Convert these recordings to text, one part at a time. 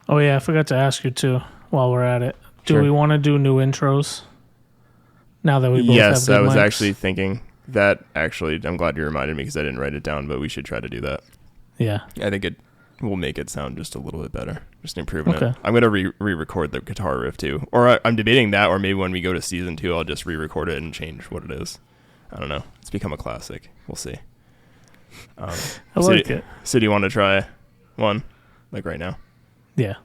Oh, yeah, I forgot to ask you, too, while we're at it. Do Sure. we want to do new intros now that we both have Yes, good I was mics? actually thinking that. Actually, I'm glad you reminded me because I didn't write it down, but we should try to do that. Yeah. I think it will make it sound just a little bit better. Just improving Okay. it. I'm going to re-record the guitar riff, too. Or I'm debating that, or maybe when we go to season 2, I'll just re-record it and change what it is. I don't know. It's become a classic. We'll see. I like it. So do you want to try one, like right now? Yeah.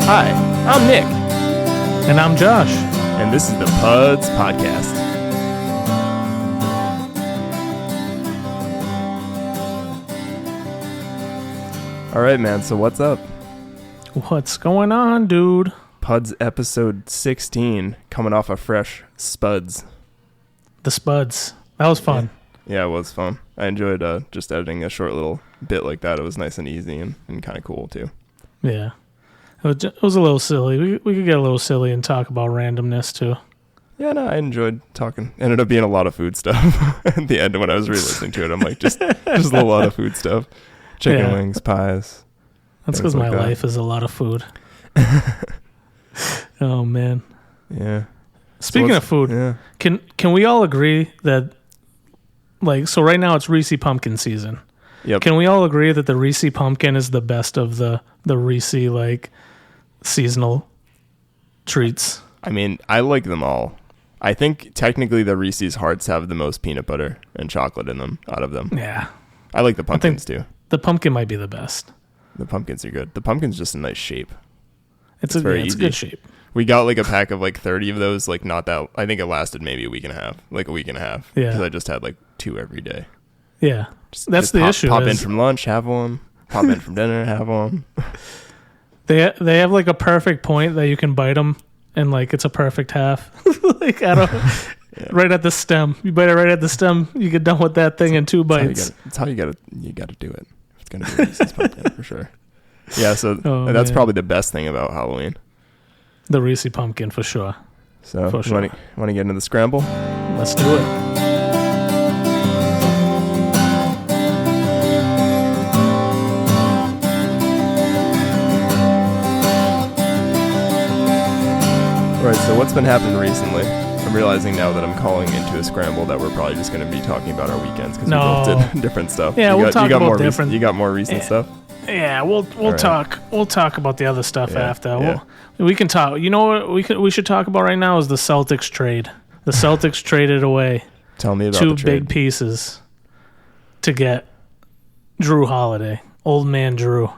Hi, I'm Nick. And I'm Josh. And this is the PUDs Podcast. All right, man. So what's up? What's going on, dude? PUDs episode 16, coming off a fresh Spuds. The Spuds. That was fun. Yeah, it was fun. I enjoyed just editing a short little bit like that. It was nice and easy and kind of cool, too. Yeah. It was a little silly. We could get a little silly and talk about randomness, too. Yeah, no, I enjoyed talking. Ended up being a lot of food stuff. At the end, when I was re-listening to it, I'm like, just a lot of food stuff. Chicken wings, pies. That's because my life is a lot of food. Oh, man. Yeah. Speaking of food, yeah. can we all agree that, like, so right now it's Reese pumpkin season. Yep. Can we all agree that the Reese pumpkin is the best of the Reese, like, seasonal treats? I mean, I like them all. I think technically the Reese's Hearts have the most peanut butter and chocolate in them out of them. Yeah. I like the pumpkins too. The pumpkin might be the best. The pumpkins are good. The pumpkin's just a nice shape. It's a good shape. We got like a pack of like 30 of those, like not that, I think it lasted maybe a week and a half. Yeah. Because I just had like 2 every day. Yeah. That's the issue. Pop in from lunch, have one. Pop in from dinner, have one. They have like a perfect point that you can bite them and like it's a perfect half. Like I don't right at the stem. You bite it right at the stem, you get done with that thing in 2 bites. That's how you gotta do it. It's gonna be Reese's pumpkin for sure. Yeah, so that's man. probably the best thing about Halloween. The Reese pumpkin for sure. So want to get into the scramble? Let's do it. Right, so what's been happening recently? I'm realizing now that I'm calling into a scramble that we're probably just going to be talking about our weekends because we both did different stuff. Yeah, we'll talk about different. You got more recent stuff? Yeah, we'll talk. We'll talk about the other stuff after. Yeah. We can talk. You know what we should talk about right now is the Celtics trade. The Celtics traded away. Tell me about 2 the trade. big pieces to get Drew Holiday, old man Drew.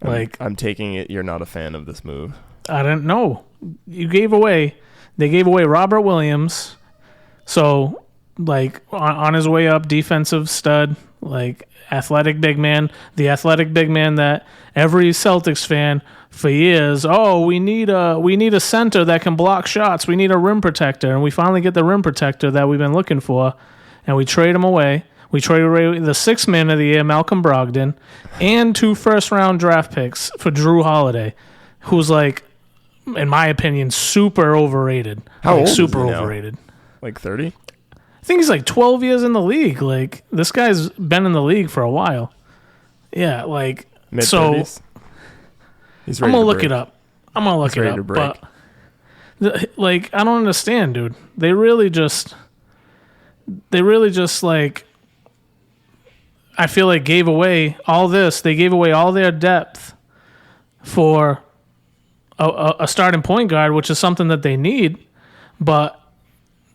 I'm taking it you're not a fan of this move. I don't know. They gave away Robert Williams. So, like, on his way up, defensive stud, like, athletic big man. The athletic big man that every Celtics fan for years, we need a center that can block shots. We need a rim protector. And we finally get the rim protector that we've been looking for. And we trade him away. We traded away the 6th man of the year, Malcolm Brogdon, and 2 first-round draft picks for Drew Holiday, who's, like, in my opinion, super overrated. How old super is he now? overrated. Like 30? I think he's like 12 years in the league. Like, this guy's been in the league for a while. Yeah, like, Mid-30s? So He's I'm ready going to to look it up. I'm going to look it up. But, like, I don't understand, dude. They really just, like, I feel like gave away all this. They gave away all their depth for a starting point guard, which is something that they need. But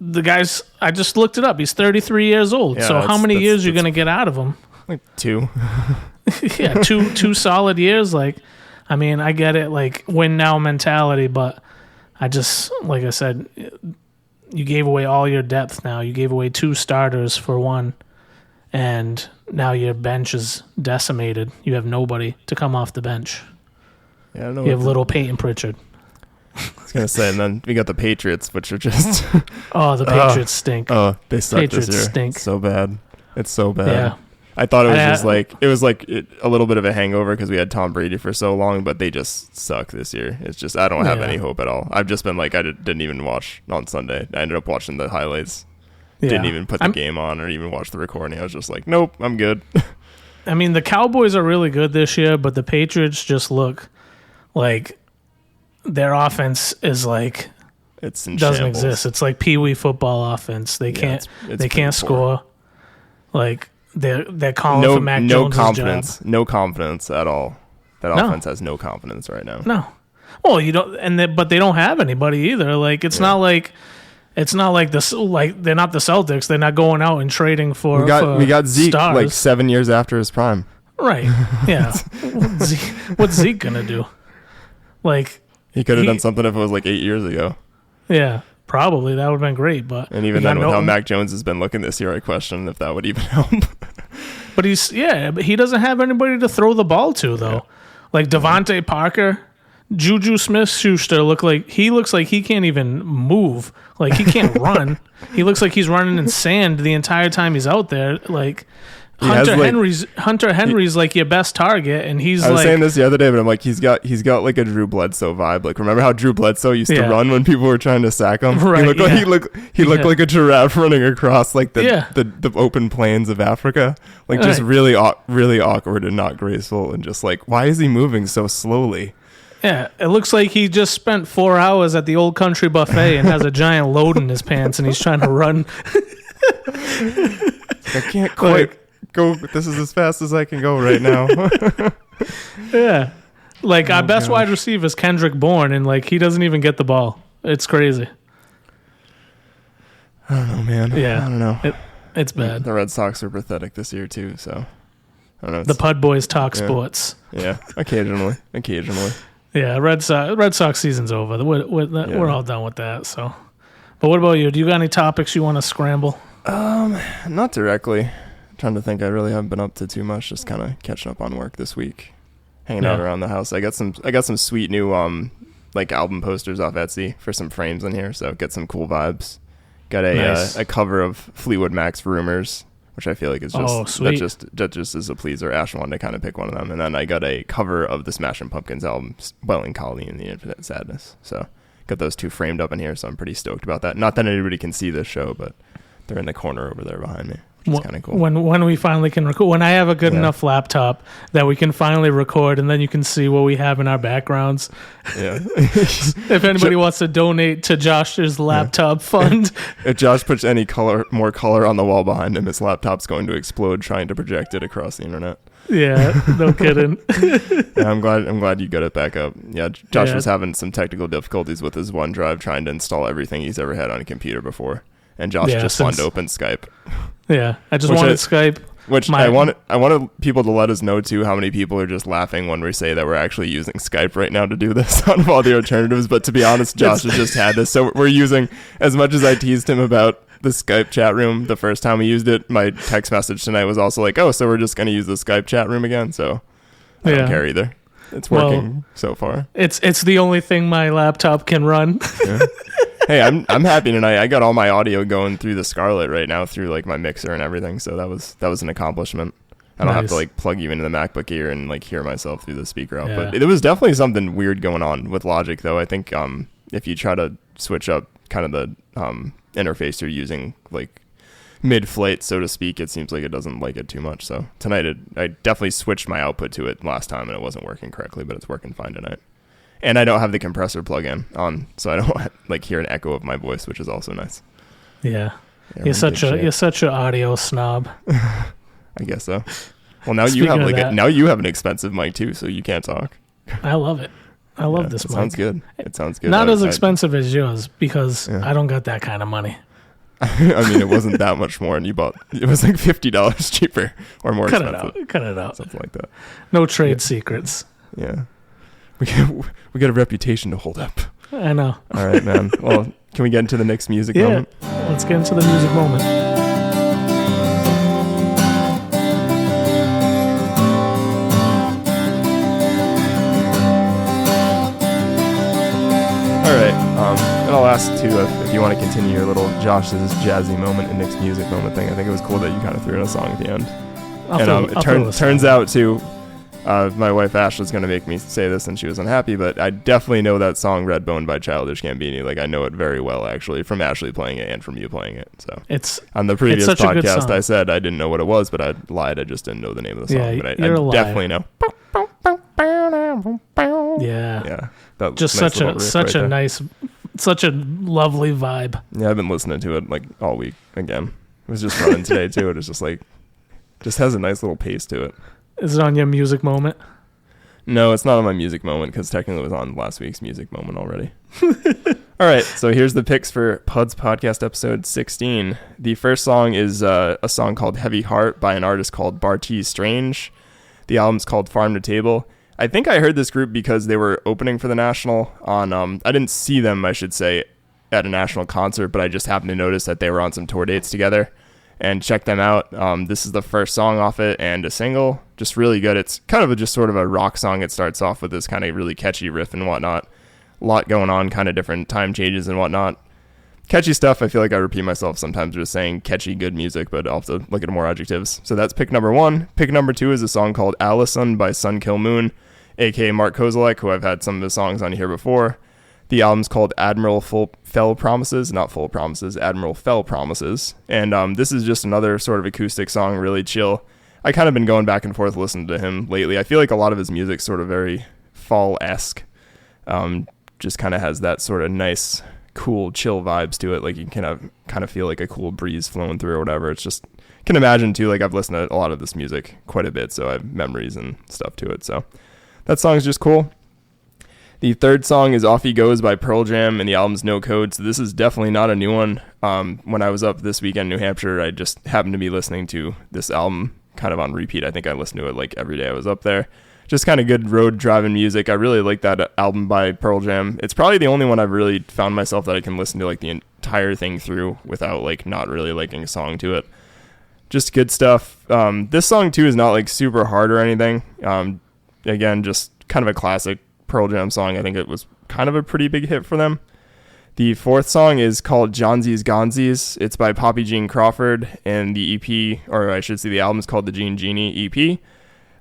the guy's, I just looked it up. He's 33 years old. Yeah, so how many years are you going to get out of him? Like 2. Yeah, two solid years. Like, I mean, I get it, like, win now mentality, but I just, like I said, you gave away all your depth now. You gave away 2 starters for 1, and now your bench is decimated. You have nobody to come off the bench. Yeah, I don't know. You have little Peyton Pritchard. I was going to say, and then we got the Patriots, which are just... the Patriots stink. Oh, they suck Patriots this year. stink. So bad. It's so bad. Yeah. I thought it was a little bit of a hangover because we had Tom Brady for so long, but they just suck this year. It's just I don't have any hope at all. I've just been like I didn't even watch on Sunday. I ended up watching the highlights. Yeah. Didn't even put the game on or even watch the recording. I was just like, nope, I'm good. I mean, the Cowboys are really good this year, but the Patriots just look like their offense is like doesn't shambles. exist. It's like pee-wee football offense. They can't score. Like they're calling for Mac Jones' job. No confidence at all. That offense has no confidence right now. No. Well, you don't, but they don't have anybody either. Like it's not like this. Like they're not the Celtics. They're not going out and trading for. We got Zeke stars. like 7 years after his prime. Right. Yeah. What's Zeke gonna do? Like he could have done something if it was like 8 years ago. Yeah, probably that would have been great. But and even then, with how Mac Jones has been looking this year, I question if that would even help. But he doesn't have anybody to throw the ball to though. Yeah. Like Devontae Parker, Juju Smith-Schuster looks like he can't even move. Like he can't run. He looks like he's running in sand the entire time he's out there. Like Hunter Henry's like your best target, and I was saying this the other day, but I'm like he's got like a Drew Bledsoe vibe. Like remember how Drew Bledsoe used to run when people were trying to sack him? Right, he looked like a giraffe running across like the open plains of Africa. Like just really awkward and not graceful, and just like why is he moving so slowly? Yeah, it looks like he just spent 4 hours at the Old Country Buffet and has a giant load in his pants, and he's trying to run. I can't quite go. This is as fast as I can go right now. Yeah, like our best wide receiver is Kendrick Bourne, and like he doesn't even get the ball. It's crazy. I don't know, man. Yeah, I don't know. It's bad. The Red Sox are pathetic this year too. So I don't know. The Pud Boys talk sports. Yeah, occasionally. Yeah, Red Sox season's over. We're all done with that. So, but what about you? Do you got any topics you want to scramble? Not directly. I'm trying to think. I really haven't been up to too much. Just kind of catching up on work this week, hanging out around the house. I got some sweet new like album posters off Etsy for some frames in here. So get some cool vibes. Got a cover of Fleetwood Mac's Rumors, which I feel like is just that just is a pleaser. Ash wanted to kind of pick one of them, and then I got a cover of the Smashing Pumpkins album, Welling Collie and the Infinite Sadness. So got those two framed up in here, so I'm pretty stoked about that. Not that anybody can see this show, but they're in the corner over there behind me, which is kind of cool. When we finally can record, when I have a good enough laptop that we can finally record, and then you can see what we have in our backgrounds. Yeah. If anybody wants to donate to Josh's laptop fund. If Josh puts any more color on the wall behind him, his laptop's going to explode trying to project it across the internet. Yeah, no kidding. Yeah, I'm glad you got it back up. Yeah, Josh was having some technical difficulties with his OneDrive trying to install everything he's ever had on a computer before. And Josh just wanted to open Skype. Yeah, I just wanted Skype. Which I wanted people to let us know too how many people are just laughing when we say that we're actually using Skype right now to do this out of all the alternatives. But to be honest, Josh has just had this, so we're using, as much as I teased him about the Skype chat room the first time we used it, my text message tonight was also like, oh, so we're just going to use the Skype chat room again. So I don't care either. It's working so far. It's the only thing my laptop can run. Yeah. Hey, I'm happy tonight. I got all my audio going through the Scarlett right now through like my mixer and everything. So that was an accomplishment. I don't have to like plug you into the MacBook ear and like hear myself through the speaker output. There was definitely something weird going on with Logic though. I think if you try to switch up kind of the interface you're using like mid-flight, so to speak, it seems like it doesn't like it too much. So tonight I definitely switched my output to it last time and it wasn't working correctly, but it's working fine tonight. And I don't have the compressor plug-in on, so I don't like hear an echo of my voice, which is also nice. Yeah you're such an audio snob. I guess so. Well, now you have now you have an expensive mic too, so you can't talk. I love it. I love this mic. Sounds good. It sounds good. Not as expensive as yours because I don't got that kind of money. I mean, it wasn't that much more, and it was like $50 cheaper or more expensive. Cut it out. Something like that. No trade secrets. Yeah. We got a reputation to hold up. I know. All right, man. Well, can we get into the next music moment? Let's get into the music moment. All right. And I'll ask too if you want to continue your little Josh's jazzy moment and next music moment thing. I think it was cool that you kind of threw in a song at the end. turns out to my wife Ashley's going to make me say this, and she was unhappy, but I definitely know that song Redbone by Childish Gambino. Like, I know it very well, actually, from Ashley playing it and from you playing it. So it's on the previous podcast, I said I didn't know what it was, but I lied. I just didn't know the name of the song. Yeah, but I definitely know. Yeah. That just nice such a lovely vibe. Yeah, I've been listening to it like all week again. It was just running today too. It was just like, just has a nice little pace to it. Is it on your music moment? No, it's not on my music moment because technically it was on last week's music moment already. All right, so here's the picks for PUDs Podcast episode 16. The first song is a song called Heavy Heart by an artist called Bartees Strange. The album's called Farm to Table. I think I heard this group because they were opening for the National on, I didn't see them, I should say, at a National concert, but I just happened to notice that they were on some tour dates together and check them out. This is the first song off it and a single, just really good. It's kind of just sort of a rock song. It starts off with this kind of really catchy riff and whatnot. A lot going on, kind of different time changes and whatnot. Catchy stuff. I feel like I repeat myself sometimes just saying catchy, good music, but I'll have to look at more adjectives. So that's pick number 1. Pick number 2 is a song called Alesund by Sun Kill Moon, aka Mark Kozolek, who I've had some of his songs on here before. The album's called Admiral Fell Promises. Admiral Fell Promises. And this is just another sort of acoustic song, really chill. I kind of been going back and forth listening to him lately. I feel like a lot of his music's sort of very fall-esque. Just kind of has that sort of nice, cool, chill vibes to it. Like you can kind of feel like a cool breeze flowing through or whatever. It's just, can imagine too, like I've listened to a lot of this music quite a bit, so I have memories and stuff to it. So that song's just cool. The third song is Off He Goes by Pearl Jam, and the album's No Code, so this is definitely not a new one. When I was up this weekend in New Hampshire, I just happened to be listening to this album kind of on repeat. I think I listened to it like every day I was up there. Just kind of good road driving music. I really like that album by Pearl Jam. It's probably the only one I've really found myself that I can listen to like the entire thing through without like not really liking a song to it. Just good stuff. This song too is not like super hard or anything. Again, just kind of a classic Pearl Jam song. I think it was kind of a pretty big hit for them. The fourth song is called Jonsies, Gonesies. It's by Poppy Jean Crawford, and the EP, or I should say the album is called the Jeanie EP.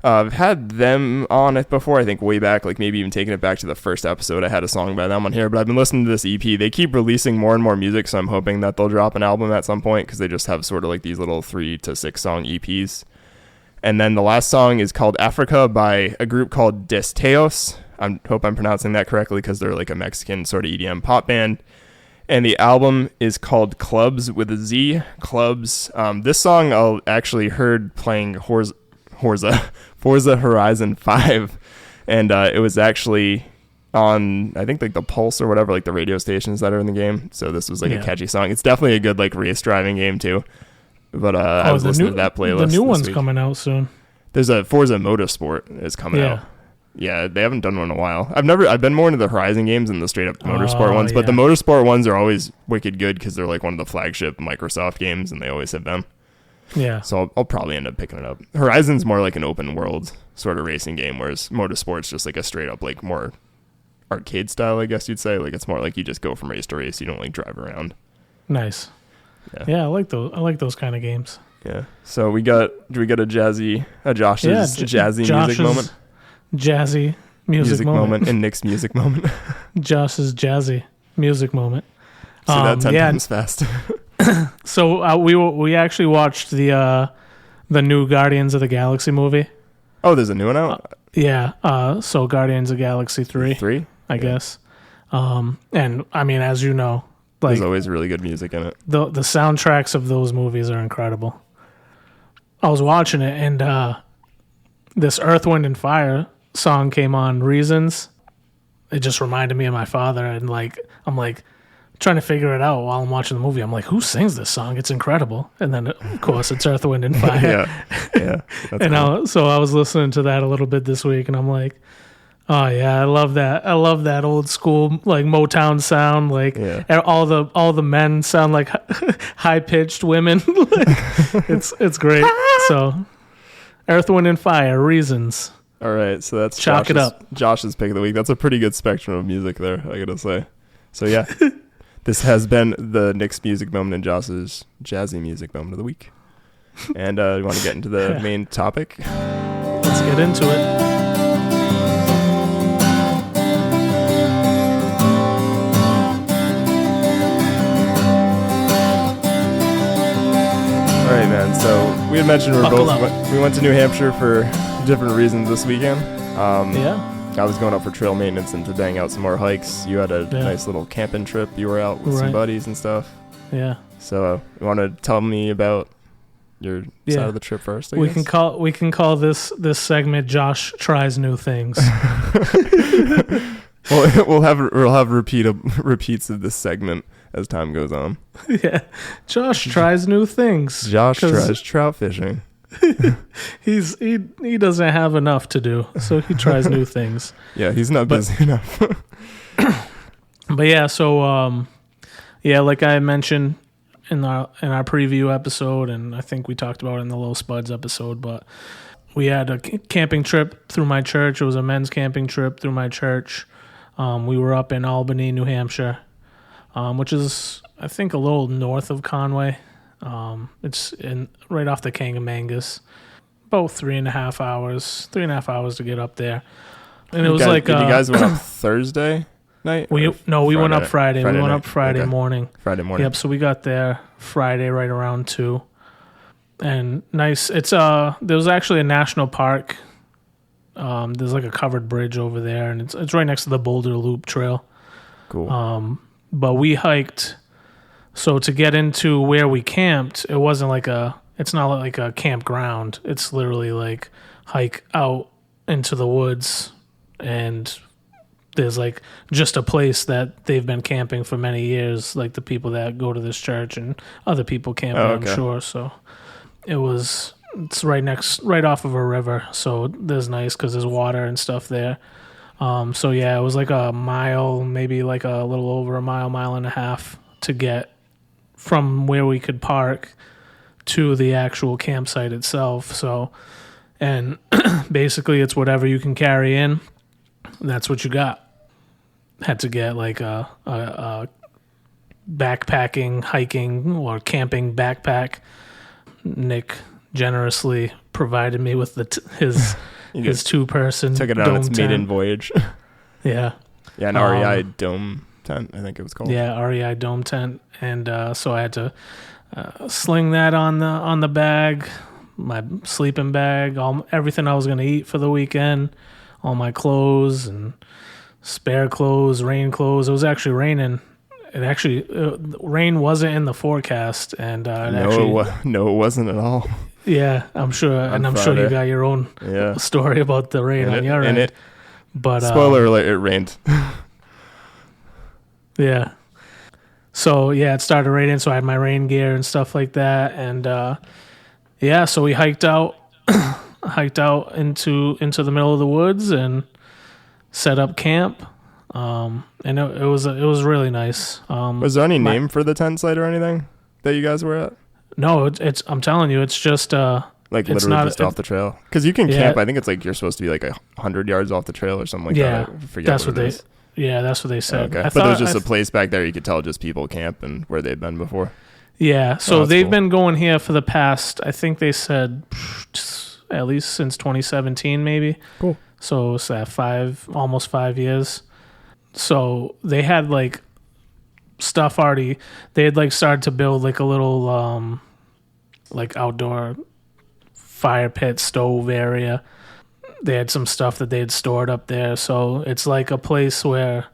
I've had them on it before, I think way back, like maybe even taking it back to the first episode. I had a song by them on here, but I've been listening to this EP. They keep releasing more and more music, so I'm hoping that they'll drop an album at some point because they just have sort of like these little 3 to 6 song EPs. And then the last song is called Afrika by a group called Destellos. I hope I'm pronouncing that correctly because they're like a Mexican sort of EDM pop band. And the album is called CLUBZ with a Z. CLUBZ. This song I actually heard playing Forza Horizon 5. And it was actually on, I think, like the Pulse or whatever, like the radio stations that are in the game. So this was like a catchy song. It's definitely a good like race driving game too. But I was listening to that playlist. The new one's coming out soon. There's a Forza Motorsport is coming out. Yeah, they haven't done one in a while. I've been more into the Horizon games than the straight up Motorsport ones, but the Motorsport ones are always wicked good because they're like one of the flagship Microsoft games, and they always have been. Yeah. So I'll probably end up picking it up. Horizon's more like an open world sort of racing game, whereas Motorsport's just like a straight up like more arcade style, I guess you'd say. Like it's more like you just go from race to race. You don't like drive around. Nice. Yeah, I like those kind of games. Yeah. So do we get a Josh's jazzy music moment? Jazzy music moment. And Nick's music moment. Josh's jazzy music moment. Say that 10 times fast. So we actually watched the new Guardians of the Galaxy movie. Oh, there's a new one out? Yeah. So Guardians of the Galaxy 3. 3? I guess. And I mean, as you know, like, there's always really good music in it. The soundtracks of those movies are incredible. I was watching it, and this Earth, Wind, and Fire song came on, Reasons. It just reminded me of my father, and I'm trying to figure it out while I'm watching the movie. I'm like, who sings this song? It's incredible. And then, of course, it's Earth, Wind, and Fire. Yeah. And cool. So I was listening to that a little bit this week, and I'm like, oh yeah, I love that. I love that old school like Motown sound. Like all the men sound like high pitched women. It's great. So Earth, Wind, and Fire, Reasons. All right, so that's Chalk it up. Josh's pick of the week. That's a pretty good spectrum of music there, I gotta say. So yeah, this has been the Nick's music moment and Josh's jazzy music moment of the week. And you want to get into the main topic? Let's get into it. All right, man. So we had mentioned we went to New Hampshire for different reasons this weekend. I was going up for trail maintenance and to bang out some more hikes. You had a nice little camping trip. You were out with some buddies and stuff. Yeah. So you want to tell me about your side of the trip first? We can call this segment "Josh Tries New Things." Well, we'll have repeats of this segment as time goes on. Yeah, Josh tries new things. Josh tries trout fishing. He doesn't have enough to do, so he tries new things. Yeah, he's not busy enough. But yeah, so like I mentioned in our preview episode, and I think we talked about it in the Low Spuds episode, but we had a camping trip through my church. It was a men's camping trip through my church. We were up in Albany, New Hampshire, which is, I think, a little north of Conway. It's right off the Kangamangas, about 3.5 hours to get up there. And it was you guys went up Thursday night? We went up Friday. We went up Friday Okay. morning. Friday morning. Yep. So we got there Friday right around 2. And nice. It's there was actually a national park. There's like a covered bridge over there, and it's right next to the Boulder Loop Trail. Cool. But we hiked. So to get into where we camped, it's not like a campground. It's literally like hike out into the woods, and there's like just a place that they've been camping for many years, like the people that go to this church and other people camping, I'm sure. So it's right off of a river, so there's nice because there's water and stuff there. So yeah, it was like a mile, maybe like a little over a mile and a half to get from where we could park to the actual campsite itself. So, and basically it's whatever you can carry in, that's what you got. Had to get like a backpacking, hiking, or camping backpack. Nick generously provided me with his 2-person took it on its maiden voyage. Yeah. Yeah, an REI dome tent, I think it was called. Yeah, REI dome tent, and so I had to sling that on the bag, my sleeping bag, everything I was going to eat for the weekend, all my clothes and spare clothes, rain clothes. It was actually raining. Rain wasn't in the forecast, and it wasn't at all. Yeah, I'm sure, and I'm sure you got your own story about the rain on your end. But spoiler alert, it rained. Yeah. So yeah, it started raining, so I had my rain gear and stuff like that, and so we hiked out into the middle of the woods and set up camp. And it was really nice. Was there any name for the tent site or anything that you guys were at? No, it's I'm telling you, it's just like literally just off the trail. Because you can camp. I think it's like you're supposed to be like 100 yards off the trail or something like that. I forget that's what it is. Yeah, that's what they said. Okay. But there's just a place back there you could tell just people camp and where they've been before. Yeah, so they've been going here for the past, I think they said at least since 2017 maybe. Cool. So it's almost 5 years. So they had like stuff already. They had like started to build like a little like outdoor fire pit stove area. They had some stuff that they had stored up there. So it's like a place where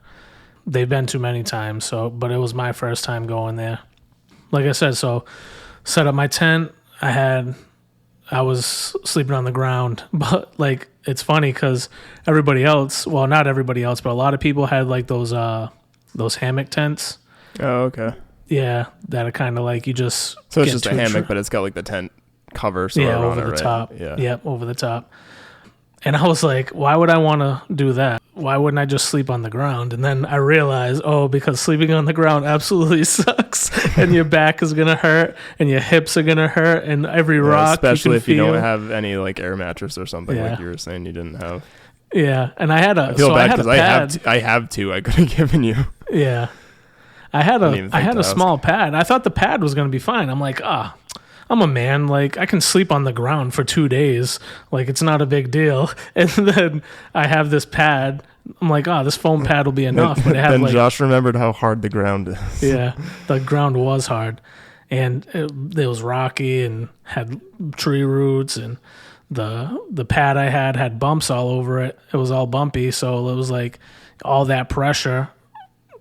they've been to many times. But it was my first time going there. Like I said, so set up my tent. I was sleeping on the ground, but like it's funny because everybody else, well, not everybody else, but a lot of people had like those hammock tents. Oh, okay. Yeah, that are kind of like you just. So it's just a hammock, but it's got like the tent cover. Over the top. Yeah. Yep, over the top. And I was like, why would I want to do that? Why wouldn't I just sleep on the ground? And then I realized, because sleeping on the ground absolutely sucks. And your back is going to hurt and your hips are going to hurt and every rock especially you if you don't have any like air mattress or something like you were saying you didn't have. Yeah. And I had I feel bad because I have two I could have given you. Yeah. I had a small pad. I thought the pad was going to be fine. I'm like, I'm a man. Like, I can sleep on the ground for 2 days. Like, it's not a big deal. And then I have this pad. I'm like, this foam pad will be enough. But it had, then Josh remembered how hard the ground is. Yeah, the ground was hard. And it was rocky and had tree roots. And the pad I had bumps all over it. It was all bumpy. So it was like all that pressure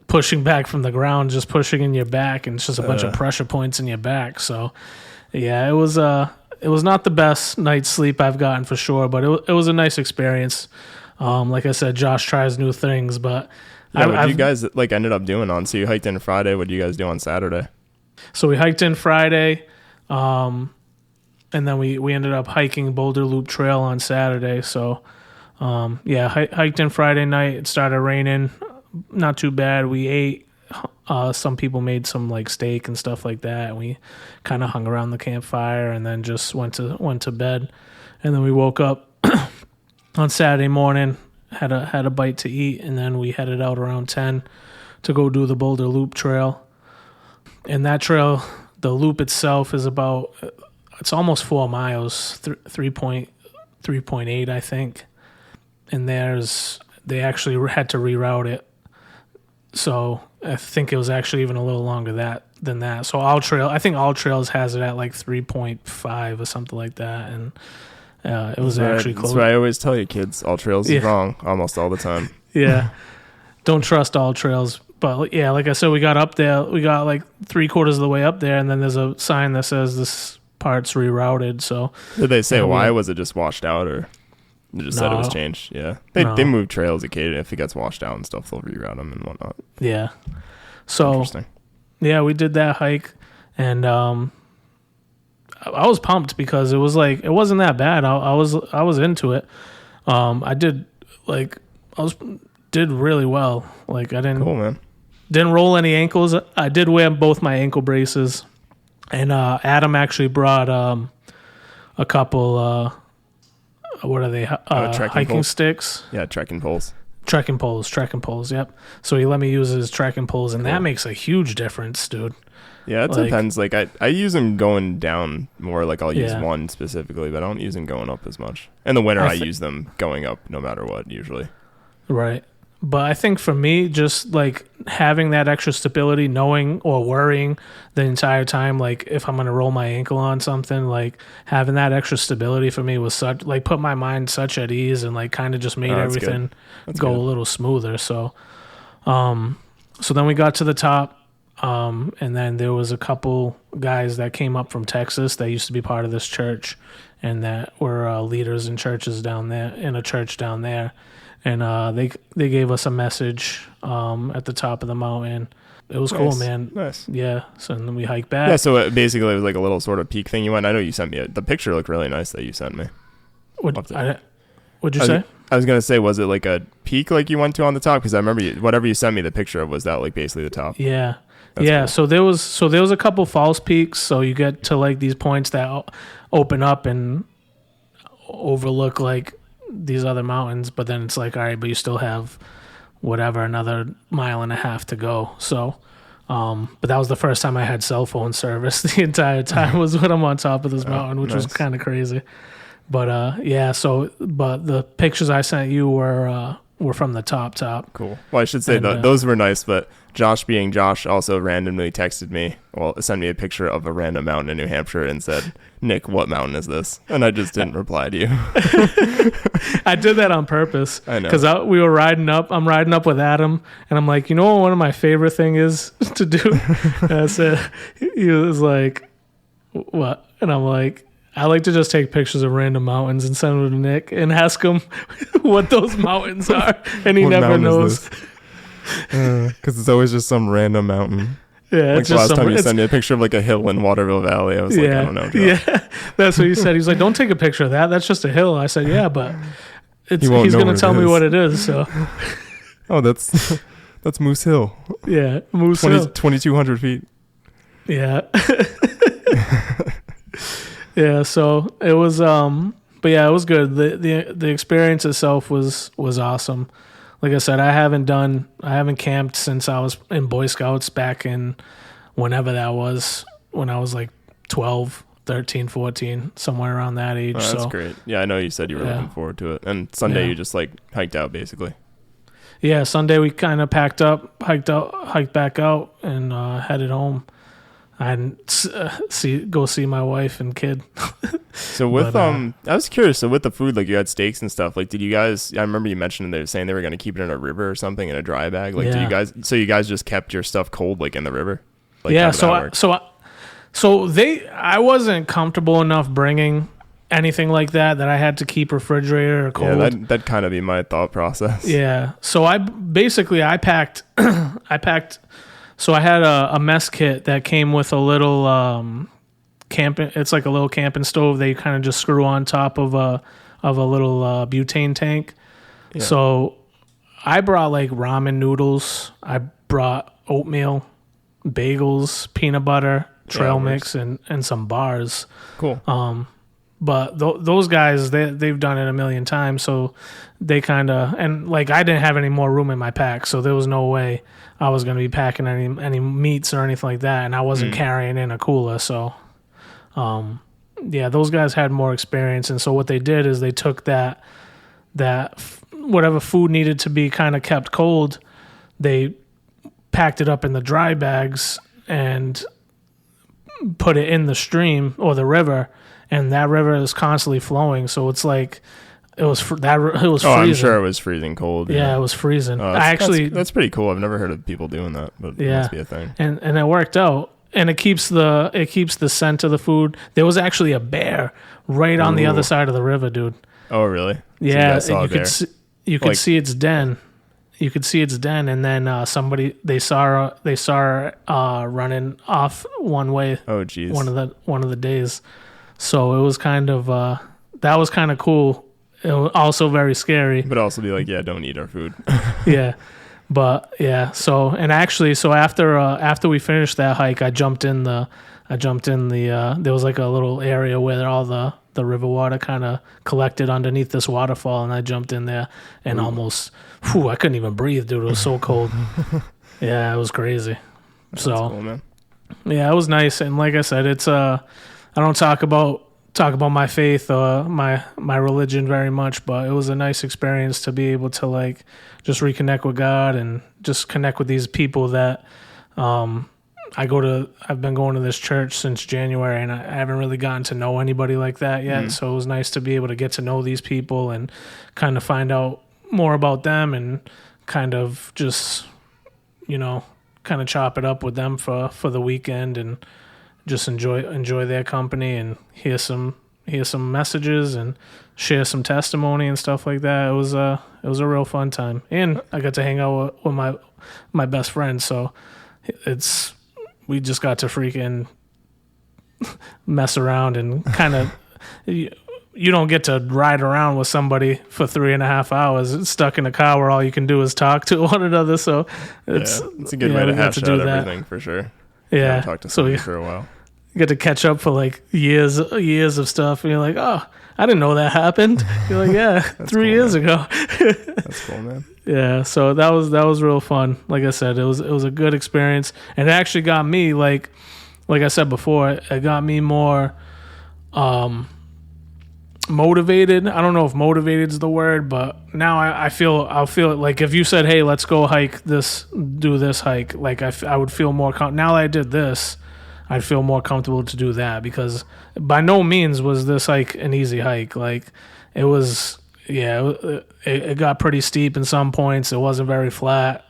pushing back from the ground, just pushing in your back, and it's just a bunch of pressure points in your back. So, yeah, it was not the best night's sleep I've gotten for sure, but it was a nice experience. Like I said, Josh tries new things, but what did you guys like ended up doing on? So you hiked in Friday. What did you guys do on Saturday? So we hiked in Friday, and then we ended up hiking Boulder Loop Trail on Saturday. So, hiked in Friday night. It started raining. Not too bad. We ate. Some people made some like steak and stuff like that. And we kind of hung around the campfire and then just went to bed. And then we woke up on Saturday morning, had a bite to eat, and then we headed out around 10 to go do the Boulder Loop Trail. And that trail, the loop itself is it's almost 4 miles, 3.8, I think. And they actually had to reroute it. So I think it was actually even a little longer than that. So I think All Trails has it at like 3.5 or something like that. And it was actually close. That's what I always tell you, kids. All Trails is wrong almost all the time. Yeah. Don't trust All Trails. But yeah, like I said, we got up there. We got like 3/4 of the way up there, and then there's a sign that says this part's rerouted. So did they say why? Was it just washed out, or they just said it was changed? Yeah, they move trails occasionally. If it gets washed out and stuff, they'll reroute them and whatnot. Yeah. So interesting. Yeah, we did that hike, and I was pumped because it was like it wasn't that bad. I was into it. I did really well. Like I didn't roll any ankles. I did wear both my ankle braces, and Adam actually brought a couple. What are they? Hiking poles? Sticks. Yeah, trekking poles. Trekking poles. Yep. So he let me use his trekking poles, and that makes a huge difference, dude. Yeah, it depends. Like I use them going down more. Like I'll use one specifically, but I don't use them going up as much. In the winter, I use them going up no matter what usually. Right. But I think for me, just like having that extra stability, knowing or worrying the entire time, like if I'm going to roll my ankle on something, like having that extra stability for me was such, like put my mind such at ease and like kind of just made everything go a little smoother. So, so then we got to the top, and then there was a couple guys that came up from Texas that used to be part of this church and that were leaders in churches down there, in a church down there. And they gave us a message at the top of the mountain. It was cool, man. Nice. Yeah. So then we hiked back. Yeah. So basically, it was like a little sort of peak thing you went. I know you sent me the picture. Looked really nice that you sent me. What'd you say? I was gonna say, was it like a peak like you went to on the top? Because I remember whatever you sent me the picture of was that like basically the top. Yeah. That's cool. So there was a couple false peaks. So you get to like these points that open up and overlook like these other mountains, but then it's like, all right, but you still have whatever, another 1.5 miles to go. So but that was the first time I had cell phone service the entire time was when I'm on top of this mountain, which was kind of crazy. But but the pictures I sent you were from the top. Cool. Well, I should say those were nice, but Josh being Josh also randomly texted me, sent me a picture of a random mountain in New Hampshire and said, Nick, what mountain is this? And I just didn't reply to you. I did that on purpose. I know. Because we were riding up. I'm riding up with Adam, and I'm like, you know what one of my favorite thing is to do? And I said, he was like, what? And I'm like, I like to just take pictures of random mountains and send them to Nick and ask him what those mountains are. And he never knows. Because it's always just some random mountain. Yeah, like the last time you sent me a picture of like a hill in Waterville Valley, I was like, I don't know. Yeah, that's what he said. He's like, don't take a picture of that. That's just a hill. I said, yeah, but he's going to tell me what it is. So, that's Moose Hill. Yeah, Moose Hill, 2,200 feet. Yeah. Yeah. So it was, but yeah, it was good. The experience itself was awesome. Like I said, I haven't camped since I was in Boy Scouts back in whenever that was, when I was like 12. 13, 14, somewhere around that age. Oh, that's great. Yeah, I know you said you were looking forward to it. And Sunday you just like hiked out basically. Yeah, Sunday we kind of packed up, hiked back out, and headed home. And go see my wife and kid. So with I was curious. So with the food, like you had steaks and stuff. Like, did you guys? I remember you mentioned they were saying they were going to keep it in a river or something in a dry bag. Like, did you guys? So you guys just kept your stuff cold, like in the river? Like, yeah. I wasn't comfortable enough bringing anything like that I had to keep refrigerated or cold. Yeah, that'd kind of be my thought process. Yeah. So I packed. So I had a mess kit that came with a little camping. It's like a little camping stove that you kind of just screw on top of a little butane tank. Yeah. So I brought like ramen noodles. I brought oatmeal, bagels, peanut butter, trail mix, and some bars. Cool. But those guys, they've done it a million times, so they kind of, and like I didn't have any more room in my pack, so there was no way I was going to be packing any meats or anything like that, and I wasn't carrying in a cooler, so those guys had more experience, and so what they did is they took that whatever food needed to be kind of kept cold, they packed it up in the dry bags and put it in the stream or the river, and that river is constantly flowing, so it's like it was freezing. I'm sure it was freezing cold. Yeah, it was freezing. That's pretty cool. I've never heard of people doing that, but it must be a thing. And it worked out. And it keeps the scent of the food. There was actually a bear right on the other side of the river, dude. Oh, really? Yeah, so you could see its den. You could see its den, and then they saw running off one way. Oh, geez. One of the days. So it was kind of that was kind of cool. It was also very scary. But also be like, yeah, don't eat our food. Yeah. But yeah, so after we finished that hike, I jumped in the there was like a little area where all the river water kind of collected underneath this waterfall, and I jumped in there and almost I couldn't even breathe, dude. It was so cold. Yeah, it was crazy. That's cool, man. Yeah, it was nice, and like I said, it's I don't talk about my faith or my religion very much, but it was a nice experience to be able to like just reconnect with God and just connect with these people that I've been going to this church since January, and I haven't really gotten to know anybody like that yet. So it was nice to be able to get to know these people and kind of find out more about them and kind of just, kind of chop it up with them for the weekend and just enjoy their company and hear some messages and share some testimony and stuff like that. It was a real fun time, and I got to hang out with my best friend. So we just got to freaking mess around and kind of. You don't get to ride around with somebody for 3.5 hours stuck in a car where all you can do is talk to one another. So it's a good way to hash out everything for sure. Yeah, talk to somebody for a while. You get to catch up for like years of stuff, and you're like, oh, I didn't know that happened. You're like, yeah, 3 years ago. That's cool, man. Yeah, so that was real fun. Like I said, it was a good experience, and it actually got me like I said before, it got me more motivated. I don't know if motivated is the word, but now I'll feel like if you said, hey, let's go do this hike, like I would feel more now that I did this, I'd feel more comfortable to do that, because by no means was this hike an easy hike. Like it was, it got pretty steep in some points. It wasn't very flat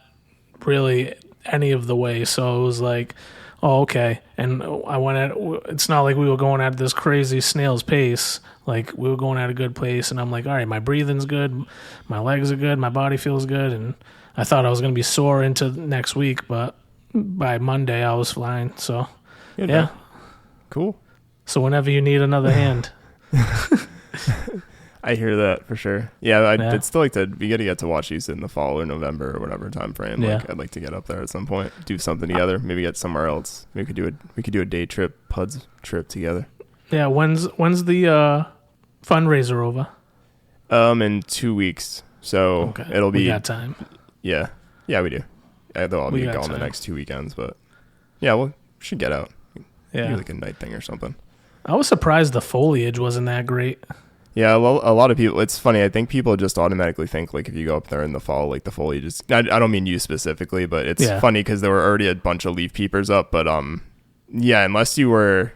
really any of the way. So it was like, oh, okay. And it's not like we were going at this crazy snail's pace. Like we were going at a good pace, and I'm like, all right, my breathing's good, my legs are good, my body feels good, and I thought I was going to be sore into next week, but by Monday I was fine. So good, yeah, man. Cool. So whenever you need another hand. I hear that for sure. Yeah, I'd still like to. We got to get to watch these in the fall or November or whatever time frame. Like I'd like to get up there at some point, do something together. Maybe get somewhere else. Maybe we could do a day trip, PUDs trip together. Yeah, when's the fundraiser over? In 2 weeks. So it'll be. We got time. Yeah, we do. They'll all be gone the next 2 weekends, but yeah, we should get out. Yeah, do like a night thing or something. I was surprised the foliage wasn't that great. Yeah, a lot of people, it's funny, I think people just automatically think, like, if you go up there in the fall, like, the foliage is, I don't mean you specifically, but it's funny because there were already a bunch of leaf peepers up, but, yeah, unless you were,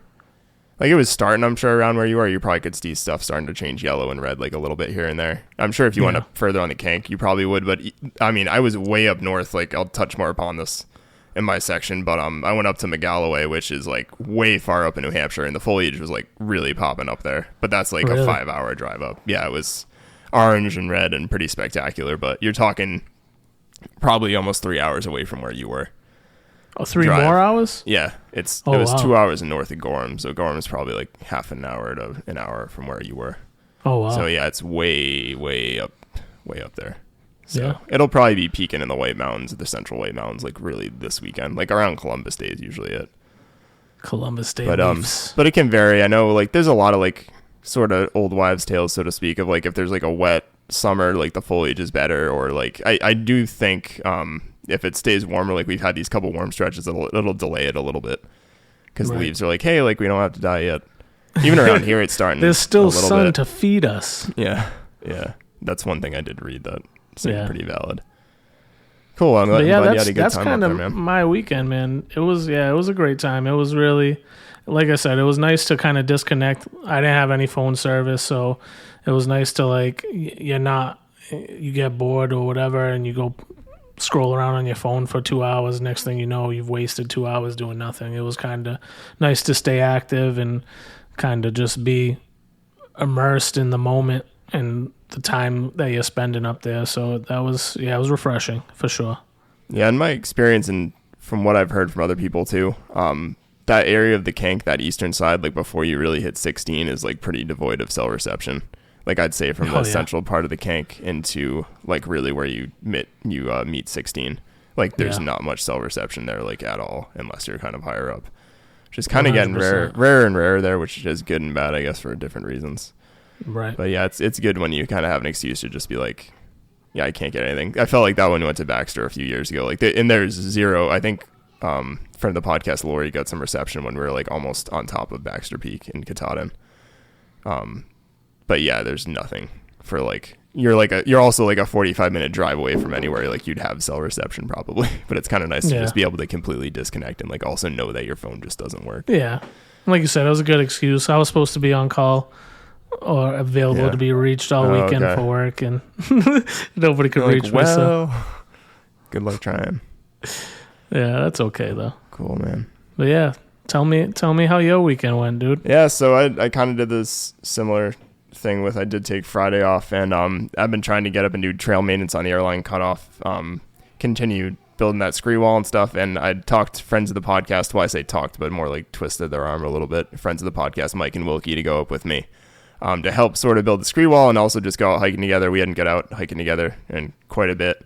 like, it was starting, I'm sure, around where you are, you probably could see stuff starting to change yellow and red, like, a little bit here and there. I'm sure if you went up further on the Kank, you probably would, but, I mean, I was way up north, like, I'll touch more upon this in my section, but I went up to Magalloway, which is like way far up in New Hampshire, and the foliage was like really popping up there, but that's like a 5-hour drive up. Yeah, it was orange and red and pretty spectacular, but you're talking probably almost 3 hours away from where you were. Oh, 3 more hours? Yeah, it was 2 hours north of Gorham, so Gorham is probably like half an hour to an hour from where you were. Oh wow. So yeah, it's way up there. So it'll probably be peaking in the White Mountains, the Central White Mountains, like really this weekend, like around Columbus Day is usually it. Columbus Day, but it can vary. I know, like there's a lot of like sort of old wives' tales, so to speak, of like if there's like a wet summer, like the foliage is better, or like I do think if it stays warmer, like we've had these couple warm stretches, it'll delay it a little bit because the leaves are like, hey, like we don't have to die yet. Even around here, it's starting. There's still sun to feed us. Yeah, that's one thing I did read that. Pretty valid. Cool. I'm glad you had a good time. That's kind of my weekend, man. It was a great time. It was really, like I said, it was nice to kind of disconnect. I didn't have any phone service, so it was nice to like you get bored or whatever, and you go scroll around on your phone for 2 hours. Next thing you know, you've wasted 2 hours doing nothing. It was kind of nice to stay active and kind of just be immersed in the moment and the time that you're spending up there. So that was, it was refreshing for sure. Yeah, in my experience and from what I've heard from other people too, that area of the Kank, that eastern side, like before you really hit 16, is like pretty devoid of cell reception. Like I'd say from the central part of the Kank into like really where you meet 16. Like there's not much cell reception there like at all unless you're kind of higher up. Which is kind of getting rarer and rarer there, which is good and bad, I guess, for different reasons. Right. But yeah, it's good when you kind of have an excuse to just be like, yeah, I can't get anything. I felt like that when we went to Baxter a few years ago. Like, and there's zero. I think friend of the podcast, Lori, got some reception when we were like almost on top of Baxter Peak in Katahdin. But yeah, there's nothing for like you're also like a 45-minute drive away from anywhere like you'd have cell reception probably. But it's kind of nice to just be able to completely disconnect and like also know that your phone just doesn't work. Yeah, like you said, it was a good excuse. I was supposed to be on call or available to be reached all weekend for work, and nobody could reach me. So good luck trying. Yeah, that's okay though. Cool, man. But yeah, tell me how your weekend went, dude. Yeah, so I kind of did this similar thing with I did take Friday off, and I've been trying to get up and do trail maintenance on the airline cutoff, continue building that scree wall and stuff. And I talked to friends of the podcast, well I say talked, but more like twisted their arm a little bit, friends of the podcast, Mike and Wilkie, to go up with me to help sort of build the scree wall and also just go out hiking together. We hadn't got out hiking together in quite a bit.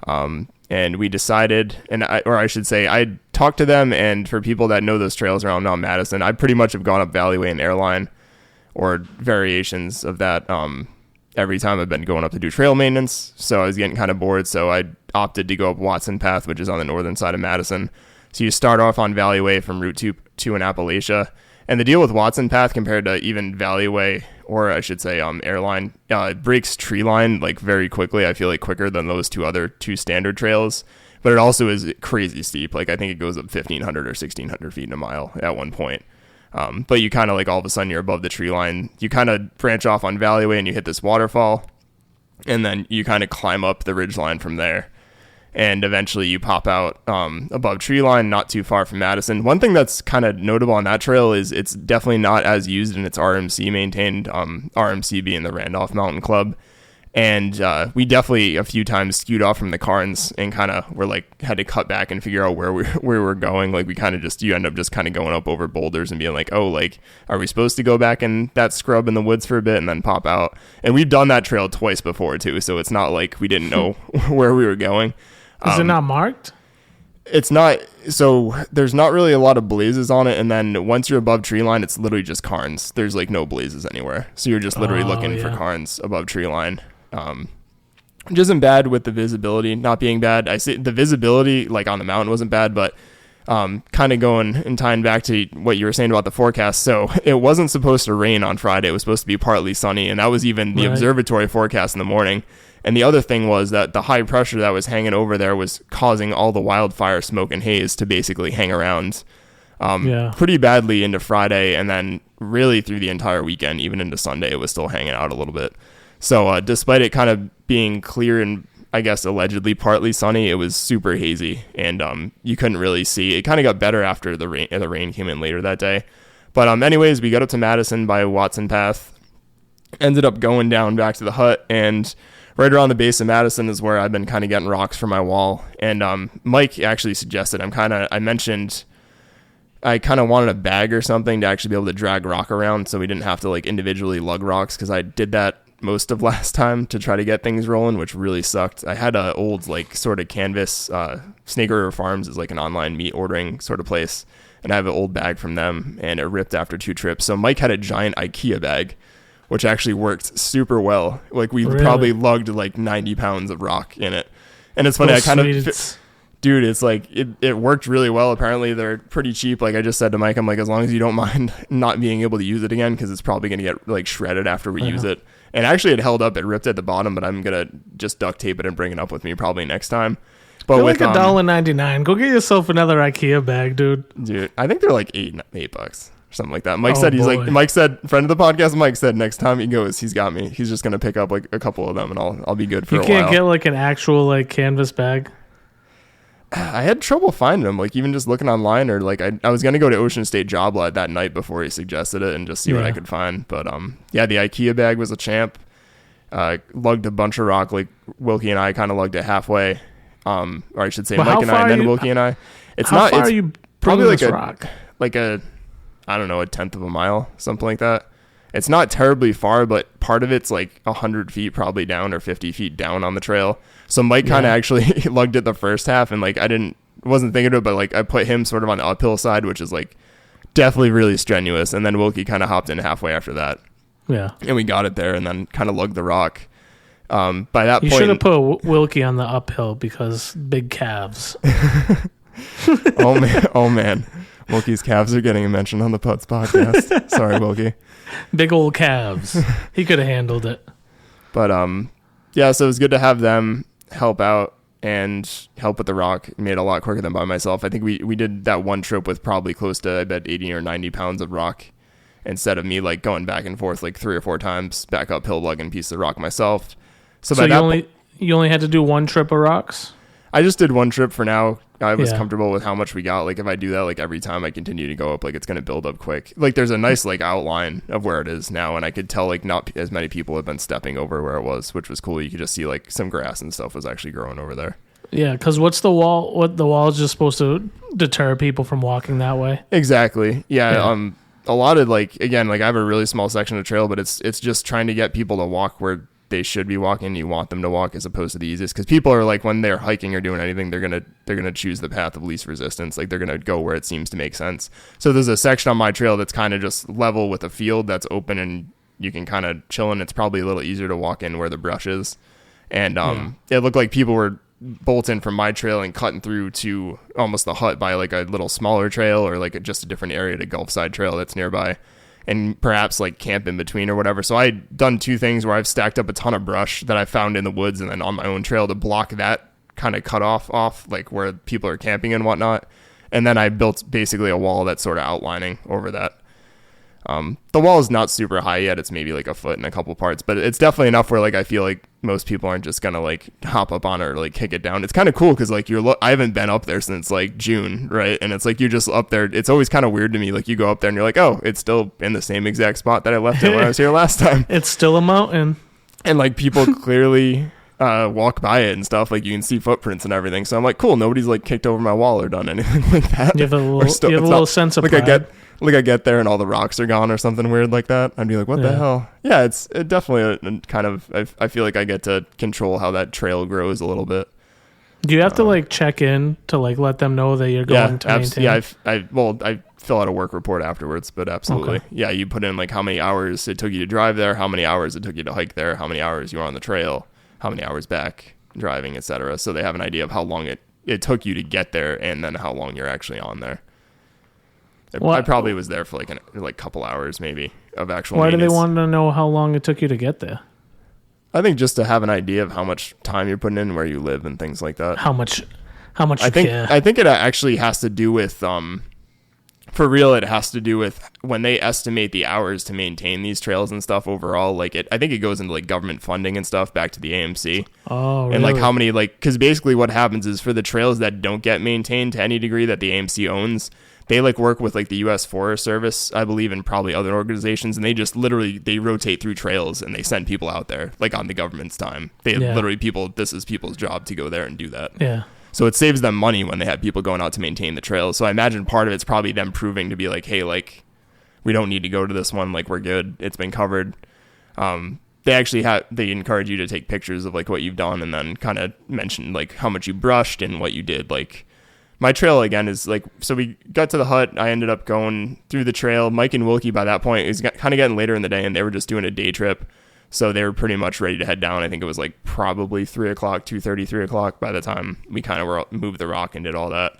And we decided, I should say, I talked to them, and for people that know those trails around Mount Madison, I pretty much have gone up Valleyway and Airline or variations of that every time I've been going up to do trail maintenance. So I was getting kind of bored, so I opted to go up Watson Path, which is on the northern side of Madison. So you start off on Valleyway from Route 2 in Appalachia. And the deal with Watson Path compared to even Valleyway, or I should say Airline, it breaks tree line like very quickly. I feel like quicker than those two standard trails. But it also is crazy steep. Like I think it goes up 1,500 or 1,600 feet in a mile at one point. But you kind of like all of a sudden you're above the tree line. You kind of branch off on Valleyway and you hit this waterfall. And then you kind of climb up the ridge line from there. And eventually you pop out above tree line, not too far from Madison. One thing that's kind of notable on that trail is it's definitely not as used and it's RMC maintained, RMC being the Randolph Mountain Club. And we definitely a few times skewed off from the Carnes and kind of were like had to cut back and figure out where we were going. Like we kind of you end up just kind of going up over boulders and being like, oh, like, are we supposed to go back in that scrub in the woods for a bit and then pop out? And we've done that trail twice before too. So it's not like we didn't know where we were going. Is it not marked? It's not. So there's not really a lot of blazes on it. And then once you're above tree line, it's literally just Carnes. There's like no blazes anywhere. So you're just literally looking for Carnes above tree line. Which isn't bad with the visibility not being bad. I say the visibility like on the mountain wasn't bad, but kind of going and tying back to what you were saying about the forecast. So it wasn't supposed to rain on Friday. It was supposed to be partly sunny, and that was even the observatory forecast in the morning. And the other thing was that the high pressure that was hanging over there was causing all the wildfire smoke and haze to basically hang around pretty badly into Friday, and then really through the entire weekend, even into Sunday, it was still hanging out a little bit. So despite it kind of being clear and I guess allegedly partly sunny, it was super hazy, and you couldn't really see. It kind of got better after the rain came in later that day. But anyways, we got up to Madison by Watson Path, ended up going down back to the hut, and right around the base of Madison is where I've been kind of getting rocks for my wall. And Mike actually suggested, I mentioned I kind of wanted a bag or something to actually be able to drag rock around so we didn't have to like individually lug rocks, because I did that most of last time to try to get things rolling, which really sucked. I had a old like sort of canvas, Snake River Farms is like an online meat ordering sort of place, and I have an old bag from them, and it ripped after 2 trips. So Mike had a giant IKEA bag, which actually worked super well. Like we probably lugged like 90 pounds of rock in it. And it's funny, dude, it's like it worked really well. Apparently they're pretty cheap. Like I just said to Mike, I'm like, as long as you don't mind not being able to use it again, because it's probably going to get like shredded after we use it. And actually it held up, it ripped at the bottom, but I'm going to just duct tape it and bring it up with me probably next time. But they're with like $1.99. Go get yourself another IKEA bag, dude. Dude, I think they're like $8 or something like that. Mike said, friend of the podcast, Mike said next time he goes, he's got me. He's just going to pick up like a couple of them, and I'll be good for a while. You can't get like an actual like canvas bag? I had trouble finding them, like even just looking online, or like I was going to go to Ocean State Job Lot that night before he suggested it and just see what I could find. But the IKEA bag was a champ. Lugged a bunch of rock, like Wilkie and I kind of lugged it halfway. Or I should say Mike and I, and then Wilkie and I. How far are you probably like rock? I don't know, 1/10 of a mile, something like that. It's not terribly far, but part of it's like 100 feet probably down, or 50 feet down on the trail. So Mike kind of actually lugged it the first half, and like wasn't thinking of it, but like I put him sort of on the uphill side, which is like definitely really strenuous. And then Wilkie kind of hopped in halfway after that. Yeah. And we got it there, and then kind of lugged the rock. By that point, you should have put Wilkie on the uphill because big calves. Oh man. Wilkie's calves are getting a mention on the PUDs podcast. Sorry, Wilkie. Big old calves. He could have handled it. But yeah, so it was good to have them help out and help with the rock. It made it a lot quicker than by myself. I think we did that one trip with probably close to, I bet, 80 or 90 pounds of rock, instead of me like going back and forth like 3 or 4 times back uphill lugging pieces of rock myself. So you only had to do one trip of rocks? I just did one trip for now. I was comfortable with how much we got. Like if I do that, like every time I continue to go up, like it's going to build up quick. Like there's a nice like outline of where it is now, and I could tell like not as many people have been stepping over where it was, which was cool. You could just see like some grass and stuff was actually growing over there. Yeah, because what's the wall? What the wall is just supposed to deter people from walking that way? Exactly. Yeah. A lot of like, again, like I have a really small section of trail, but it's just trying to get people to walk where they should be walking. You want them to walk as opposed to the easiest, because people are like, when they're hiking or doing anything, they're gonna choose the path of least resistance. Like they're gonna go where it seems to make sense. So there's a section on my trail that's kind of just level with a field that's open, and you can kind of chill in. It's probably a little easier to walk in where the brush is, and it looked like people were bolting from my trail and cutting through to almost the hut by like a little smaller trail, or like just a different area to Gulfside Trail that's nearby, and perhaps like camp in between or whatever. So I'd done 2 things where I've stacked up a ton of brush that I found in the woods and then on my own trail to block that kind of cut off like where people are camping and whatnot. And then I built basically a wall that's sort of outlining over that. The wall is not super high yet. It's maybe like a foot in a couple parts, but it's definitely enough where like I feel like most people aren't just gonna like hop up on it or like kick it down. It's kind of cool because like I haven't been up there since like June, right? And it's like you're just up there. It's always kind of weird to me. Like you go up there and you're like, oh, it's still in the same exact spot that I left it when I was here last time. It's still a mountain, and like people clearly walk by it and stuff. Like you can see footprints and everything. So I'm like, cool. Nobody's like kicked over my wall or done anything like that. You have a little sense of pride. I get there and all the rocks are gone or something weird like that. I'd be like, what the hell? Yeah, it's definitely a kind of, I feel like I get to control how that trail grows a little bit. Do you have to like check in to like let them know that you're going to maintain? Yeah, I fill out a work report afterwards, but absolutely. Okay. Yeah, you put in like how many hours it took you to drive there, how many hours it took you to hike there, how many hours you were on the trail, how many hours back driving, etc. So they have an idea of how long it it took you to get there and then how long you're actually on there. I probably was there for like a couple hours maybe of actual Why maintenance. do they want to know how long it took you to get there? I think just to have an idea of how much time you're putting in, where you live, and things like that. How much I think it actually has to do with for real, it has to do with when they estimate the hours to maintain these trails and stuff overall. Like I think it goes into like government funding and stuff back to the AMC. Oh, really? And like how many, like, because basically what happens is for the trails that don't get maintained to any degree that the AMC owns, they like work with like the U.S. Forest Service, I believe, and probably other organizations, and they just literally they rotate through trails and they send people out there like on the government's time. They literally this is people's job to go there and do that. Yeah. So it saves them money when they have people going out to maintain the trails. So I imagine part of it's probably them proving to be like, hey, like, we don't need to go to this one. Like, we're good. It's been covered. They actually they encourage you to take pictures of like what you've done and then kind of mention like how much you brushed and what you did. Like my trail again is like, so we got to the hut. I ended up going through the trail. Mike and Wilkie by that point, it was kind of getting later in the day and they were just doing a day trip. So they were pretty much ready to head down. I think it was like probably 3 o'clock, 2:30, 3 o'clock by the time we kind of moved the rock and did all that.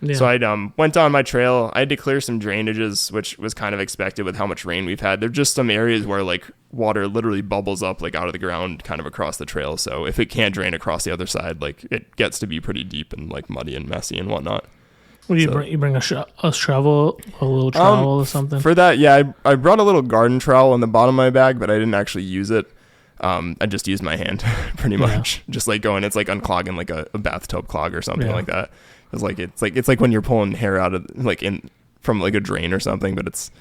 Yeah. So I went down my trail. I had to clear some drainages, which was kind of expected with how much rain we've had. There're just some areas where like water literally bubbles up like out of the ground kind of across the trail. So if it can't drain across the other side, like it gets to be pretty deep and like muddy and messy and whatnot. Well, you bring a shovel, a little trowel or something? For that, yeah, I brought a little garden trowel in the bottom of my bag, but I didn't actually use it. I just used my hand pretty much. Just like it's like unclogging like a bathtub clog or something like that. It's like when you're pulling hair out of like from like a drain or something, but it's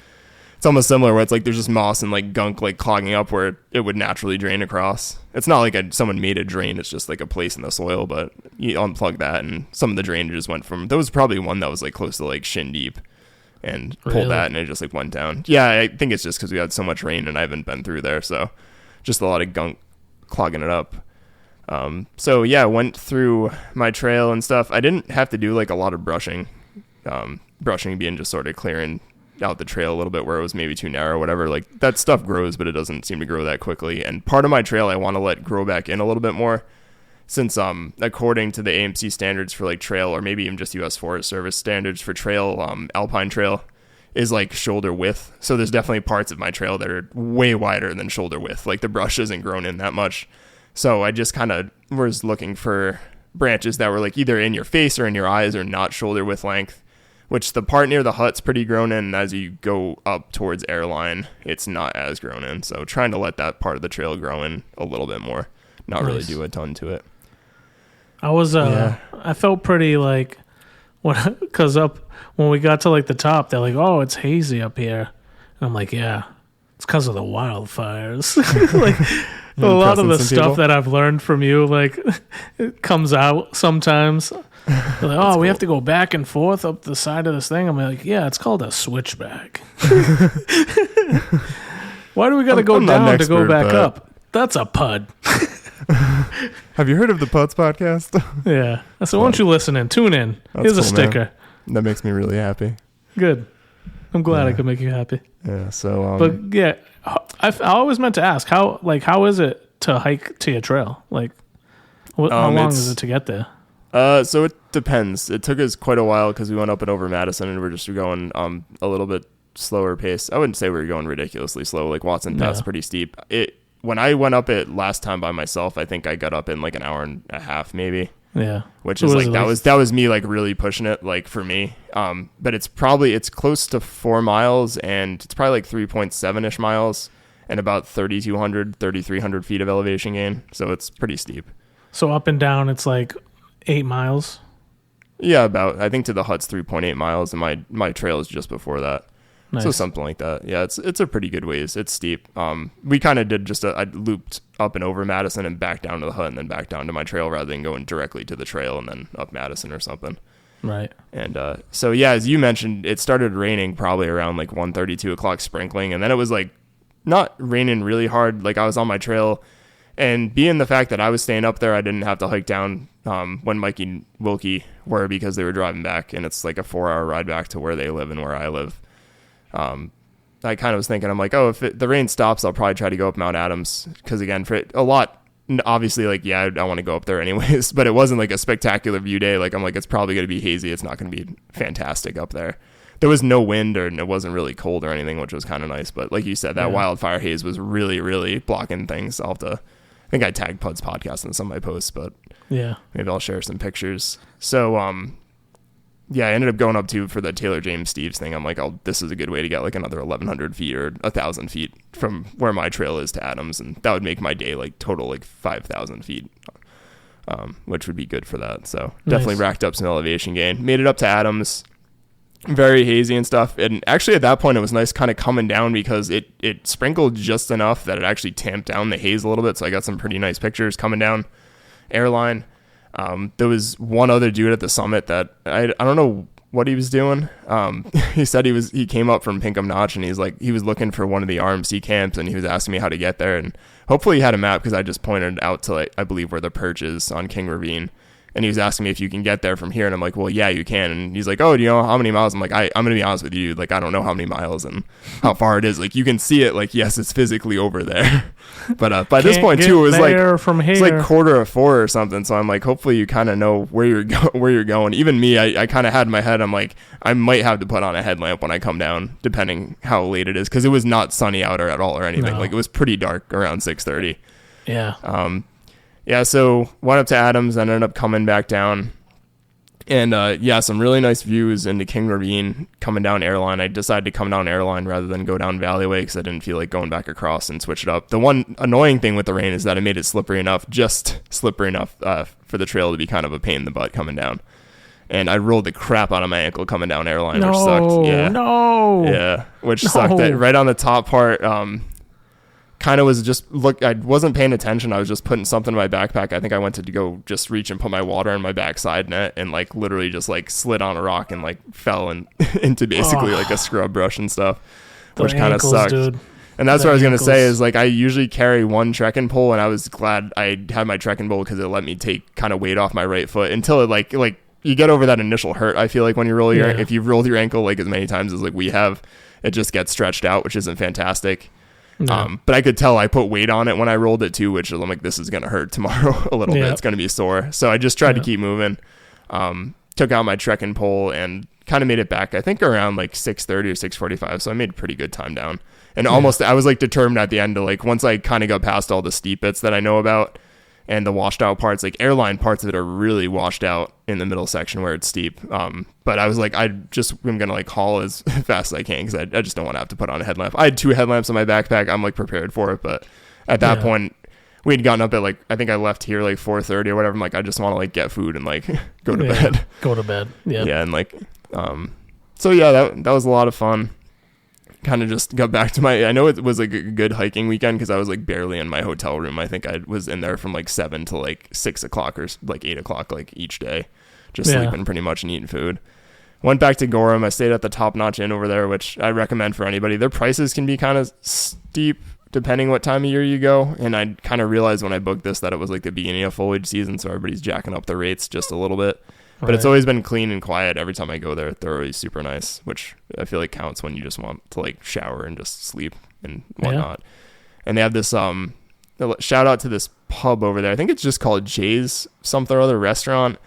almost similar where it's like there's just moss and like gunk like clogging up where it would naturally drain across. It's not like someone made a drain, it's just like a place in the soil, but you unplug that and some of the drainages went from, there was probably one that was like close to like shin deep and pulled that and it just like went down. Yeah, I think it's just because we had so much rain and I haven't been through there, so just a lot of gunk clogging it up. So yeah, went through my trail and stuff. I didn't have to do like a lot of brushing, brushing being just sort of clearing out the trail a little bit where it was maybe too narrow or whatever. Like that stuff grows, but it doesn't seem to grow that quickly. And part of my trail I want to let grow back in a little bit more since according to the AMC standards for like trail, or maybe even just US Forest Service standards for trail, alpine trail is like shoulder width. So there's definitely parts of my trail that are way wider than shoulder width. Like the brush isn't grown in that much. So I just kind of was looking for branches that were like either in your face or in your eyes or not shoulder width length, which the part near the hut's pretty grown in. As you go up towards Airline, it's not as grown in. So trying to let that part of the trail grow in a little bit more, not really do a ton to it. I felt pretty like, because when we got to like the top, they're like, oh, it's hazy up here. And I'm like, yeah, it's because of the wildfires. Like a lot of the stuff that I've learned from you, like it comes out sometimes. They're like, oh, we have to go back and forth up the side of this thing. I'm like, yeah, it's called a switchback. Why do we got to go down to go back up? That's a PUD. Have you heard of the PUDs Podcast? Yeah. So why don't you listen in? Tune in. Here's a sticker. Man. That makes me really happy. Good. I'm glad I could make you happy. Yeah. So, but yeah, I always meant to ask how is it to hike to your trail? Like, how long is it to get there? So it depends. It took us quite a while because we went up and over Madison and we're just going a little bit slower pace. I wouldn't say we were going ridiculously slow. Like Watson Pass pretty steep. When I went up it last time by myself, I think I got up in like an hour and a half maybe. Yeah. Which is like that was me like really pushing it like for me. But it's close to 4 miles and it's probably like 3.7-ish miles and about 3,300 feet of elevation gain. So it's pretty steep. So up and down it's like 8 miles? Yeah, I think to the hut's 3.8 miles and my trail is just before that. Nice. So something like that. Yeah, it's a pretty good ways. It's steep. We kind of did I looped up and over Madison and back down to the hut and then back down to my trail rather than going directly to the trail and then up Madison or something. Right. And so yeah, as you mentioned, it started raining probably around like 1:30, 2 o'clock sprinkling, and then it was like not raining really hard. Like I was on my trail, and being the fact that I was staying up there, I didn't have to hike down when Mikey and Wilkie were because they were driving back, and it's like a 4-hour ride back to where they live and where I live. I kind of was thinking, I'm like, oh, if the rain stops, I'll probably try to go up Mount Adams because again, for a lot obviously, like, yeah, I want to go up there anyways, but it wasn't like a spectacular view day. Like, I'm like, it's probably going to be hazy. It's not going to be fantastic up there. There was no wind, and it wasn't really cold or anything, which was kind of nice. But like you said, that wildfire haze was really, really blocking things. I think I tagged PUDs Podcast in some of my posts, but yeah, maybe I'll share some pictures. So, yeah, I ended up going up for the Taylor James Steves thing. I'm like, this is a good way to get like another 1,100 feet or 1,000 feet from where my trail is to Adams. And that would make my day like total like 5,000 feet, which would be good for that. So definitely racked up some elevation gain. Made it up to Adams. Very hazy and stuff. And actually at that point it was nice kind of coming down because it sprinkled just enough that it actually tamped down the haze a little bit. So I got some pretty nice pictures coming down airline. There was one other dude at the summit that I don't know what he was doing. He said he came up from Pinkham Notch and he was looking for one of the RMC camps and he was asking me how to get there, and hopefully he had a map because I just pointed out to like, I believe where the perch is on King Ravine. And he was asking me if you can get there from here. And I'm like, well, yeah, you can. And he's like, oh, do you know how many miles? I'm like, I'm going to be honest with you. Like, I don't know how many miles and how far it is. Like, you can see it. Like, yes, it's physically over there. But by this point, too, it was like, it's like 3:45 or something. So I'm like, hopefully you kind of know where you're going. Even me, I kind of had in my head, I'm like, I might have to put on a headlamp when I come down, depending how late it is. Because it was not sunny out or at all or anything. No. Like, it was pretty dark around 6:30. Yeah. Yeah, so went up to Adams and ended up coming back down. And some really nice views into King Ravine coming down airline. I decided to come down airline rather than go down Valleyway because I didn't feel like going back across and switch it up. The one annoying thing with the rain is that it made it just slippery enough for the trail to be kind of a pain in the butt coming down. And I rolled the crap out of my ankle coming down airline, which sucked. Yeah, which sucked. Right on the top part, kind of was just I wasn't paying attention. I was just putting something in my backpack. I think I went to go just reach and put my water in my backside net and like literally just like slid on a rock and like fell into basically like a scrub brush and stuff, which kind of sucked. Dude. And that's what I was going to say is like I usually carry one trekking pole, and I was glad I had my trekking pole because it let me take kind of weight off my right foot until it like you get over that initial hurt. I feel like when you roll if you've rolled your ankle like as many times as like we have, it just gets stretched out, which isn't fantastic. No. But I could tell I put weight on it when I rolled it too, which I'm like, this is going to hurt tomorrow a little bit. It's going to be sore. So I just tried to keep moving. Took out my trekking pole and kind of made it back, I think around like 6:30 or 6:45. So I made a pretty good time down. And almost, I was like determined at the end to like, once I kind of got past all the steep bits that I know about and the washed out parts, like airline parts of it are really washed out in the middle section where it's steep. But I was like, I'm going to like haul as fast as I can because I just don't want to have to put on a headlamp. I had 2 headlamps in my backpack. I'm like prepared for it. But at that point, we had gotten up at like, I think I left here like 4:30 or whatever. I'm like, I just want to like get food and like go to bed. Go to bed. Yeah. Yeah. And like, so yeah, that was a lot of fun. Kind of just got back to I know it was like a good hiking weekend because I was like barely in my hotel room. I think I was in there from like 7 to like 6 o'clock or like 8 o'clock like each day, just sleeping pretty much and eating food. Went back to Gorham. I stayed at the Top Notch Inn over there, which I recommend for anybody. Their prices can be kind of steep depending what time of year you go. And I kind of realized when I booked this that it was like the beginning of foliage season, so everybody's jacking up the rates just a little bit. But it's always been clean and quiet every time I go there. They're always super nice, which I feel like counts when you just want to like shower and just sleep and whatnot. And they have this shout out to this pub over there. I think it's just called Jay's something or other restaurant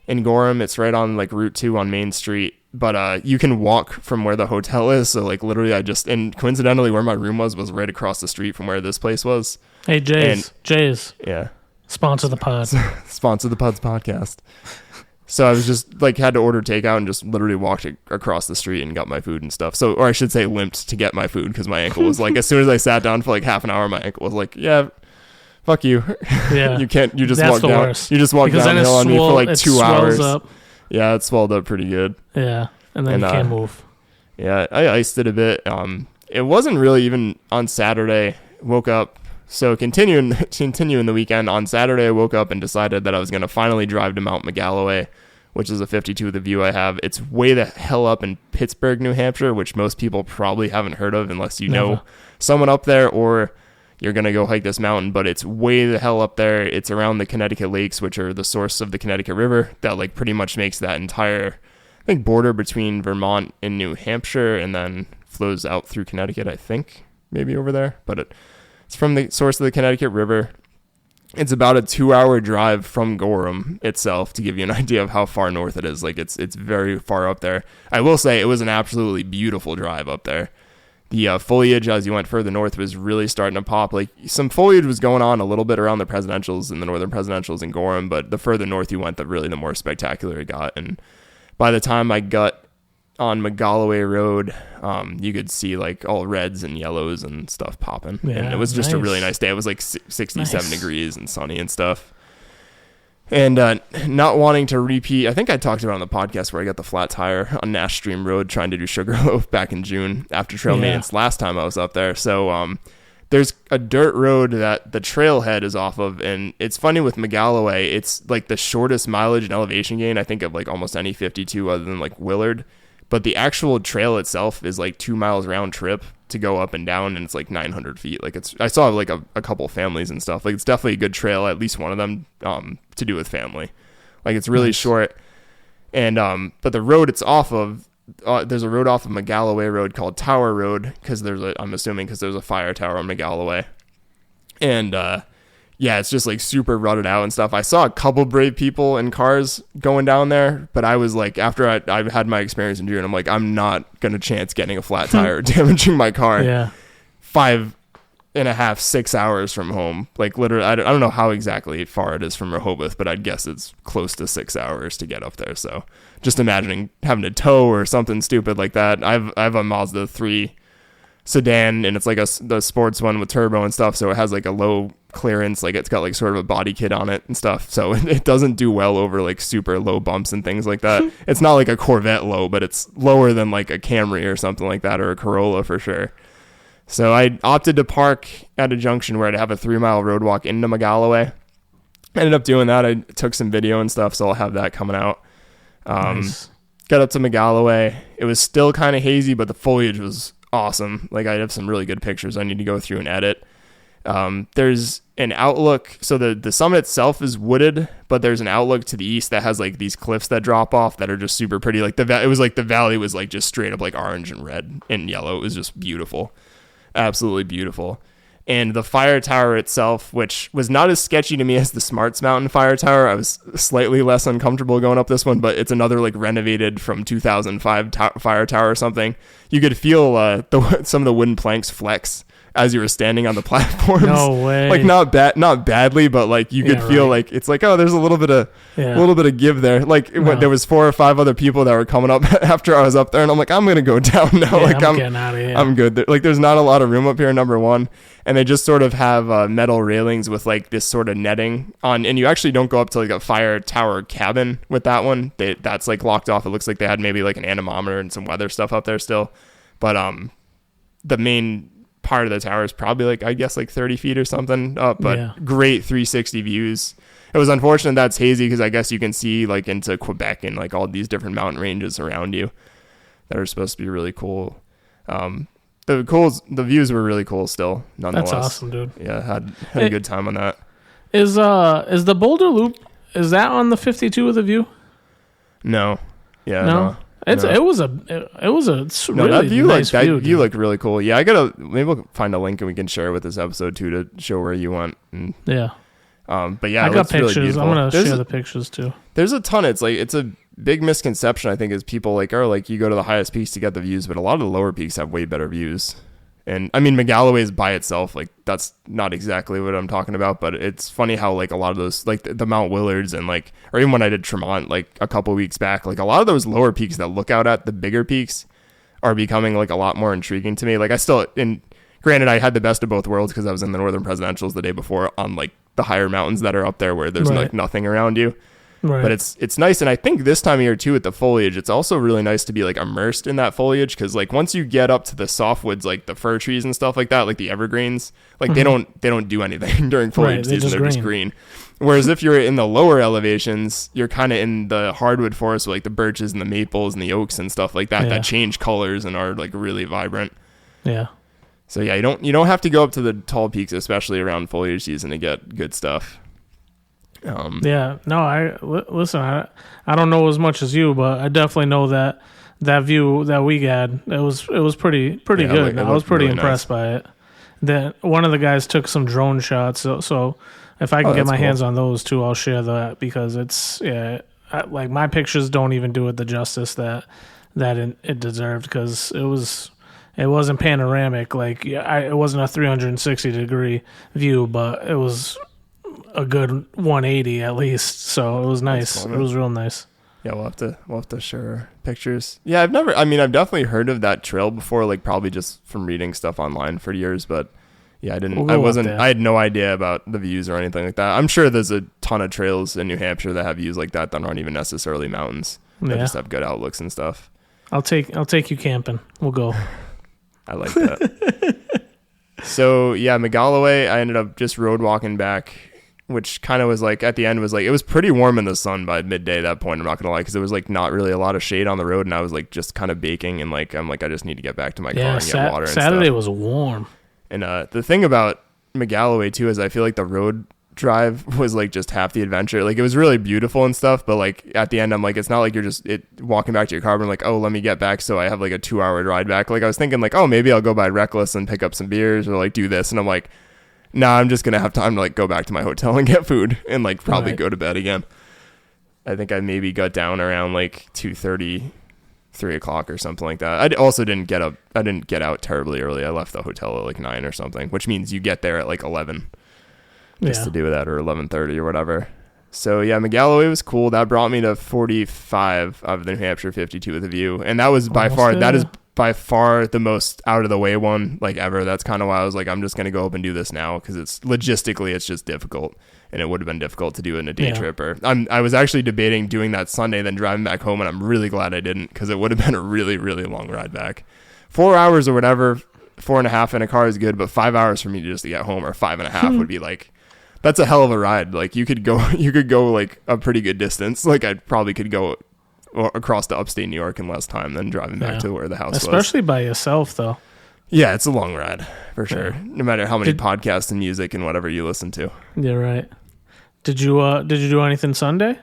in Gorham. It's right on like Route 2 on Main Street. But you can walk from where the hotel is. So like literally and coincidentally where my room was right across the street from where this place was. Hey, Jay's. Yeah. Sponsor the pod. Sponsor the PUDs Podcast. So I was just like had to order takeout and just literally walked across the street and got my food and stuff. So, or I should say limped to get my food because my ankle was like, as soon as I sat down for like half an hour, my ankle was like, yeah, fuck you. Yeah. You just walk down. Worst. You just walk downhill on me for like 2 hours. Up. Yeah, it swelled up pretty good. Yeah. And then you can't move. Yeah. I iced it a bit. It wasn't really even on Saturday. Woke up. So continuing the weekend, on Saturday I woke up and decided that I was going to finally drive to Mount Magalloway, which is a 52 with the view I have. It's way the hell up in Pittsburgh, New Hampshire, which most people probably haven't heard of unless you know someone up there or you're going to go hike this mountain. But it's way the hell up there. It's around the Connecticut lakes, which are the source of the Connecticut River that like pretty much makes that entire, I think, border between Vermont and New Hampshire and then flows out through Connecticut, I think, maybe over there. But it's from the source of the Connecticut River. It's about a 2-hour drive from Gorham itself, to give you an idea of how far north it is. Like it's very far up there. I will say it was an absolutely beautiful drive up there. The foliage as you went further north was really starting to pop. Like some foliage was going on a little bit around the presidentials and the northern presidentials in Gorham, but the further north you went, the more spectacular it got. And by the time I got on Magalloway Road, you could see like all reds and yellows and stuff popping. Yeah, and it was just a really nice day. It was like 67 degrees and sunny and stuff. And not wanting to repeat, I think I talked about on the podcast where I got the flat tire on Nash Stream Road trying to do Sugarloaf back in June after trail maintenance last time I was up there. So there's a dirt road that the trailhead is off of, and it's funny with Magalloway, it's like the shortest mileage and elevation gain I think of like almost any 52 other than like Willard. But the actual trail itself is like 2 miles round trip to go up and down, and it's like 900 feet. Like I saw like a couple families and stuff. Like it's definitely a good trail, at least one of them, to do with family. Like it's really short. And but the road it's off of, there's a road off of Magalloway Road called Tower Road, because I'm assuming because there's a fire tower on Magalloway. And yeah, it's just like super rutted out and stuff. I saw a couple brave people in cars going down there, but I was like, after I had my experience in June, I'm like, I'm not going to chance getting a flat tire or damaging my car. Yeah. 5.5, 6 hours from home. Like literally, I don't know how exactly far it is from Rehoboth, but I'd guess it's close to 6 hours to get up there. So just imagining having to tow or something stupid like that. I have a Mazda 3 sedan, and it's like the sports one with turbo and stuff, so it has like a low clearance, like it's got like sort of a body kit on it and stuff, so it doesn't do well over like super low bumps and things like that. It's not like a Corvette low, but it's lower than like a Camry or something like that, or a Corolla for sure. So I opted to park at a junction where I'd have a 3-mile road walk into Magalloway. Ended up doing that. I took some video and stuff, so I'll have that coming out. Nice. Got up to Magalloway. It was still kind of hazy, but the foliage was awesome. Like I have some really good pictures I need to go through and edit. There's an outlook, so the summit itself is wooded, but there's an outlook to the east that has like these cliffs that drop off that are just super pretty. Like it was like the valley was like just straight up like orange and red and yellow. It was just beautiful, absolutely beautiful. And the fire tower itself, which was not as sketchy to me as the Smarts Mountain fire tower, I was slightly less uncomfortable going up this one, but it's another like renovated from 2005 fire tower or something. You could feel some of the wooden planks flex as you were standing on the platforms. No way. Like not badly, but like you could feel like it's like, oh, there's a little bit of give there. Like there was 4 or 5 other people that were coming up after I was up there, and I'm like, I'm gonna go down now. Yeah, like I'm getting out of here. I'm good. Like there's not a lot of room up here, number one, and they just sort of have metal railings with like this sort of netting on, and you actually don't go up to like a fire tower cabin with that one. That's like locked off. It looks like they had maybe like an anemometer and some weather stuff up there still, but the main part of the tower is probably like, I guess like 30 feet or something up, but great 360 views. It was unfortunate that's hazy, because I guess you can see like into Quebec and like all these different mountain ranges around you that are supposed to be really cool. The views were really cool still, nonetheless. That's awesome, dude. Yeah, had a good time on that. Is the Boulder Loop, is that on the 52 with a view? No. Yeah. No. It was a really that view, nice like, view. That view looked really cool. Yeah, maybe we'll find a link and we can share it with this episode too, to show where you went. And, yeah. But yeah, I got pictures. Really I'm gonna share the pictures too. There's a ton. It's a big misconception, I think, is people like are like, you go to the highest peaks to get the views, but a lot of the lower peaks have way better views. And I mean, Magalloway is by itself, like that's not exactly what I'm talking about, but it's funny how like a lot of those, like the Mount Willards and like, or even when I did Tremont like a couple weeks back, like a lot of those lower peaks that look out at the bigger peaks are becoming like a lot more intriguing to me. Like granted, I had the best of both worlds because I was in the Northern Presidentials the day before on like the higher mountains that are up there where there's like nothing around you. Right. But it's nice, and I think this time of year too with the foliage, it's also really nice to be like immersed in that foliage, because like once you get up to the softwoods, like the fir trees and stuff like that, like the evergreens, like they don't do anything during foliage season. They're just green. Whereas if you're in the lower elevations, you're kind of in the hardwood forest, with like the birches and the maples and the oaks and stuff like that that change colors and are like really vibrant. Yeah. So yeah, you don't have to go up to the tall peaks, especially around foliage season, to get good stuff. Listen, I don't know as much as you, but I definitely know that view that we had, it was pretty good. I was pretty really impressed by it. That one of the guys took some drone shots, so If I can get my hands on those too, I'll share that, because it's like my pictures don't even do it the justice that it deserved, because it wasn't panoramic. Like it wasn't a 360 degree view, but it was a good 180 at least. So it was nice. Cool, it was real nice. Yeah, we'll have to share pictures. Yeah, I've definitely heard of that trail before, like probably just from reading stuff online for years, but yeah, I had no idea about the views or anything like that. I'm sure there's a ton of trails in New Hampshire that have views like that aren't even necessarily mountains. They just have good outlooks and stuff. I'll take you camping. We'll go. I like that. So yeah, Magalloway, I ended up just road walking back, which kind of was like, at the end was like, it was pretty warm in the sun by midday at that point, I'm not gonna lie, because there was like not really a lot of shade on the road, and I was like just kind of baking, and like I'm like, I just need to get back to my car and get water and Saturday stuff. Was warm. And the thing about Magalloway too is I feel like the road drive was like just half the adventure. Like it was really beautiful and stuff, but like at the end I'm like, it's not like you're just walking back to your car, but I'm like, oh, let me get back so I have like a 2-hour ride back. Like I was thinking like, oh, maybe I'll go by Reckless and pick up some beers or like do this, and I'm like, nah, I'm just gonna have time to like go back to my hotel and get food and like probably go to bed again. I think I maybe got down around like 2:30, 3 o'clock or something like that. I also didn't get up. I didn't get out terribly early. I left the hotel at like 9 or something, which means you get there at like 11 just to do that, or 11:30 or whatever. So yeah, Magalloway was cool. That brought me to 45 of the New Hampshire 52 with a view, and that was by far the most out of the way one like ever. That's kind of why I was like, I'm just gonna go up and do this now, because it's logistically it's just difficult, and it would have been difficult to do in a day trip. Or I was actually debating doing that Sunday, then driving back home, and I'm really glad I didn't, because it would have been a really, really long ride back. 4 hours or whatever, 4.5 in a car is good, but 5 hours for me to just get home, or 5.5 would be like, that's a hell of a ride. Like you could go like a pretty good distance. Like I probably could go across to upstate New York in less time than driving back to where the house was. Especially by yourself though. Yeah, it's a long ride for sure. No matter how many podcasts and music and whatever you listen to. Yeah, right. Did you do anything Sunday?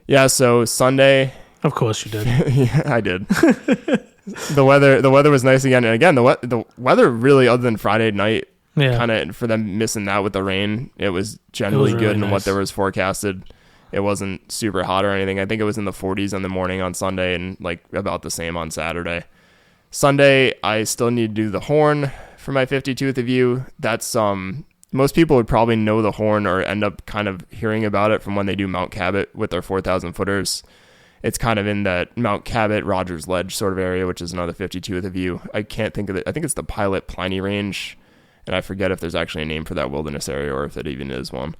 Yeah, so Sunday. Of course you did. Yeah, I did. The weather was nice again, and again the weather really, other than Friday night, kind of for them missing that with the rain, it was generally good in what there was forecasted. It wasn't super hot or anything. I think it was in the 40s in the morning on Sunday, and like about the same on Saturday. Sunday, I still need to do the horn for my 52 with the view. That's most people would probably know the horn or end up kind of hearing about it from when they do Mount Cabot with their 4,000 footers. It's kind of in that Mount Cabot, Rogers Ledge sort of area, which is another 52 with a view. I can't think of it. I think it's the Pilot Pliny Range, and I forget if there's actually a name for that wilderness area or if it even is one.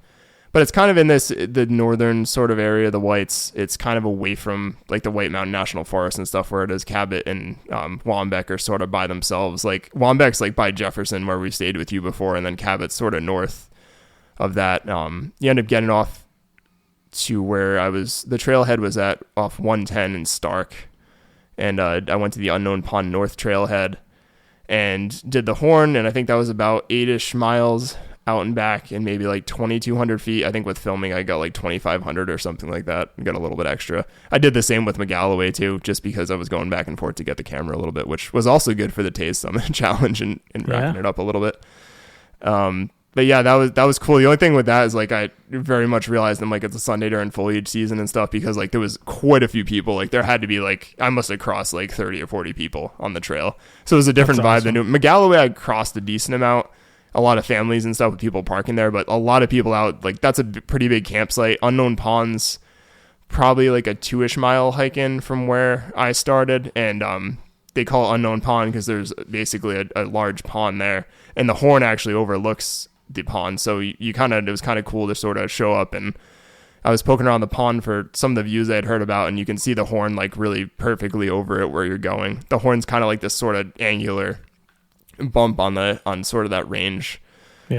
But it's kind of in the northern sort of area, the Whites. It's kind of away from like the White Mountain National Forest and stuff, where it is Cabot and Wambeck are sort of by themselves. Like Wambeck's like by Jefferson, where we stayed with you before, and then Cabot's sort of north of that. You end up getting off to where the trailhead was at off 110 in Stark, and I went to the Unknown Pond North trailhead and did the horn, and I think that was about 8-ish miles out and back, and maybe like 2,200 feet. I think with filming I got like 2,500 or something like that. I got a little bit extra. I did the same with Magalloway too, just because I was going back and forth to get the camera a little bit, which was also good for the Taste Summit challenge and racking it up a little bit. But yeah, that was cool. The only thing with that is like I very much realized I'm like, it's a Sunday during foliage season and stuff, because like there was quite a few people. Like there had to be like, I must have crossed like 30 or 40 people on the trail. So it was a different vibe than Magalloway. I crossed a decent amount. A lot of families and stuff with people parking there, but a lot of people out. Like that's a pretty big campsite. Unknown Ponds, probably like a 2-ish mile hike in from where I started, and they call it Unknown Pond because there's basically a large pond there, and the horn actually overlooks the pond. So it was kind of cool to sort of show up, and I was poking around the pond for some of the views I had heard about, and you can see the horn like really perfectly over it where you're going. The horn's kind of like this sort of angular bump on sort of that range.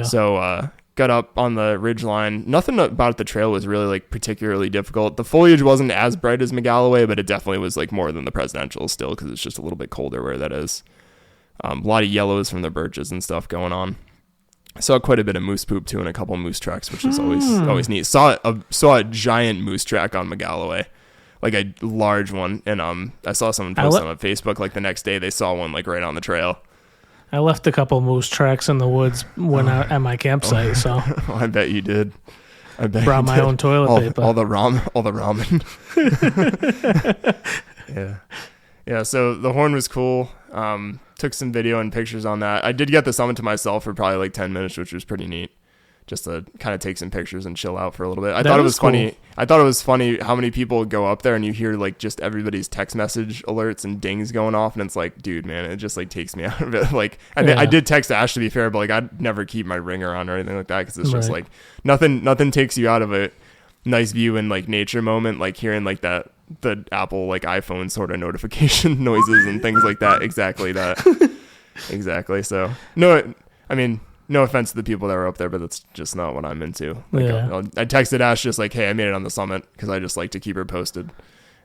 So got up on the ridge line. Nothing about the trail was really like particularly difficult. The foliage wasn't as bright as Magalloway, but it definitely was like more than the Presidential still, because it's just a little bit colder where that is. A lot of yellows from the birches and stuff going on. I saw quite a bit of moose poop too, and a couple moose tracks, which is always neat. Saw a giant moose track on Magalloway, like a large one, and I saw someone post on Facebook like the next day they saw one like right on the trail. I left a couple moose tracks in the woods when at my campsite. So I bet you did. I bet brought my own toilet paper. All the ramen. Yeah. So the horn was cool. Took some video and pictures on that. I did get the summit to myself for probably like 10 minutes, which was pretty neat. Just to kind of take some pictures and chill out for a little bit. I thought it was funny. I thought it was funny how many people go up there and you hear like just everybody's text message alerts and dings going off, and it's like, dude, man, it just like takes me out of it. Like, I did text Ash, to be fair, but like I'd never keep my ringer on or anything like that, because it's just like nothing takes you out of a nice view and like nature moment, like hearing like the Apple like iPhone sort of notification noises and things like that. Exactly that. Exactly. So no offense to the people that were up there, but that's just not what I'm into. Like, I texted Ash just like, hey, I made it on the summit, because I just like to keep her posted,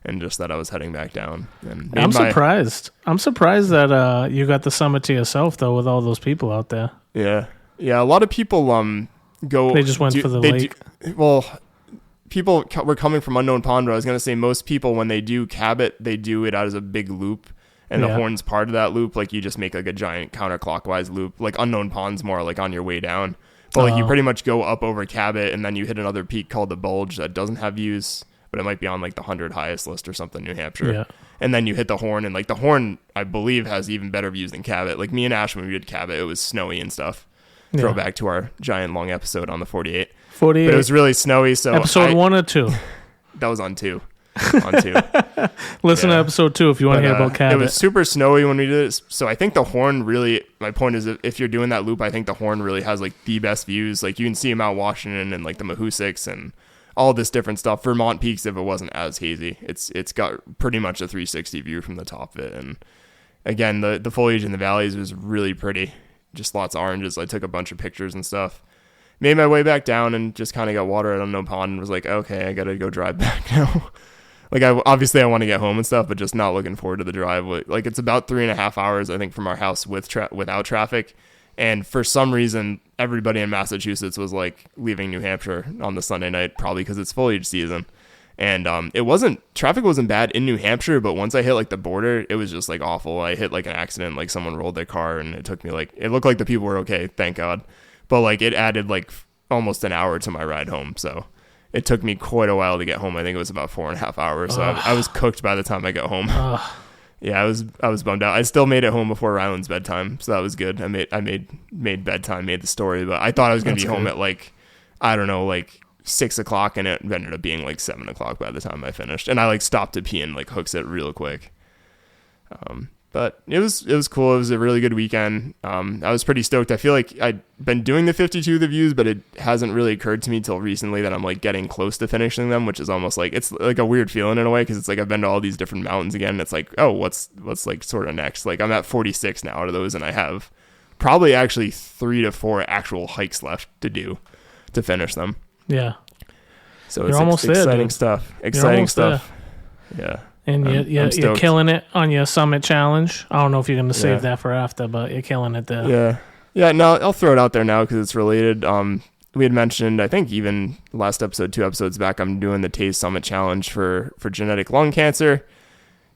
and just that I was heading back down. And I'm surprised. I'm surprised that you got the summit to yourself, though, with all those people out there. Yeah. A lot of people go. They just went for the lake. People were coming from Unknown Pond, but I was going to say most people, when they do cab it, they do it as a big loop. And the horn's part of that loop. Like, you just make like a giant counterclockwise loop. Like, Unknown Pond's more like on your way down. But like you pretty much go up over Cabot, and then you hit another peak called the Bulge that doesn't have views, but it might be on like the 100 highest list or something, New Hampshire. Yeah. And then you hit the Horn, and like the Horn, I believe, has even better views than Cabot. Like me and Ash, when we did Cabot, it was snowy and stuff. Yeah. Throwback to our giant long episode on the 48. But it was really snowy. So episode 1 or 2? That was on 2. Listen to episode 2 if you want to hear about Cabot. It was super snowy when we did it, so I think the Horn really, my point is, if you're doing that loop, I think the Horn really has like the best views. Like, you can see Mount Washington and like the Mahoosics and all this different stuff. Vermont Peaks, if it wasn't as hazy, it's got pretty much a 360 view from the top of it. And again, the foliage in the valleys was really pretty, just lots of oranges. I took a bunch of pictures and stuff. Made my way back down and just kind of got water at Unknown Pond and was like, okay, I gotta go drive back now. Like, I want to get home and stuff, but just not looking forward to the drive. Like, it's about 3.5 hours, I think, from our house without traffic. And for some reason, everybody in Massachusetts was like leaving New Hampshire on the Sunday night, probably because it's foliage season. And traffic wasn't bad in New Hampshire, but once I hit like the border, it was just like awful. I hit like an accident, like someone rolled their car, and it took me like, it looked like the people were okay, thank God. But like, it added like almost an hour to my ride home. So it took me quite a while to get home. I think it was about 4.5 hours. So I was cooked by the time I got home. Yeah, I was bummed out. I still made it home before Ryland's bedtime, so that was good. I made bedtime, made the story, but I thought I was gonna be home at like, I don't know, like 6 o'clock, and it ended up being like 7 o'clock by the time I finished. And I like stopped to pee and like hooks it real quick. But it was cool. It was a really good weekend. I was pretty stoked. I feel like I'd been doing the 52 of the views, but it hasn't really occurred to me till recently that I'm like getting close to finishing them, which is almost like, it's like a weird feeling in a way, because it's like I've been to all these different mountains again. And it's like, oh, what's like sort of next? Like, I'm at 46 now out of those, and I have probably actually 3 to 4 actual hikes left to do to finish them. Yeah. So it's almost exciting stuff. Exciting stuff. There. Yeah. And you're killing it on your summit challenge. I don't know if you're going to save that for after, but you're killing it there. Yeah. No, I'll throw it out there now because it's related. We had mentioned, I think even last episode, 2 episodes back, I'm doing the Taze Summit Challenge for genetic lung cancer.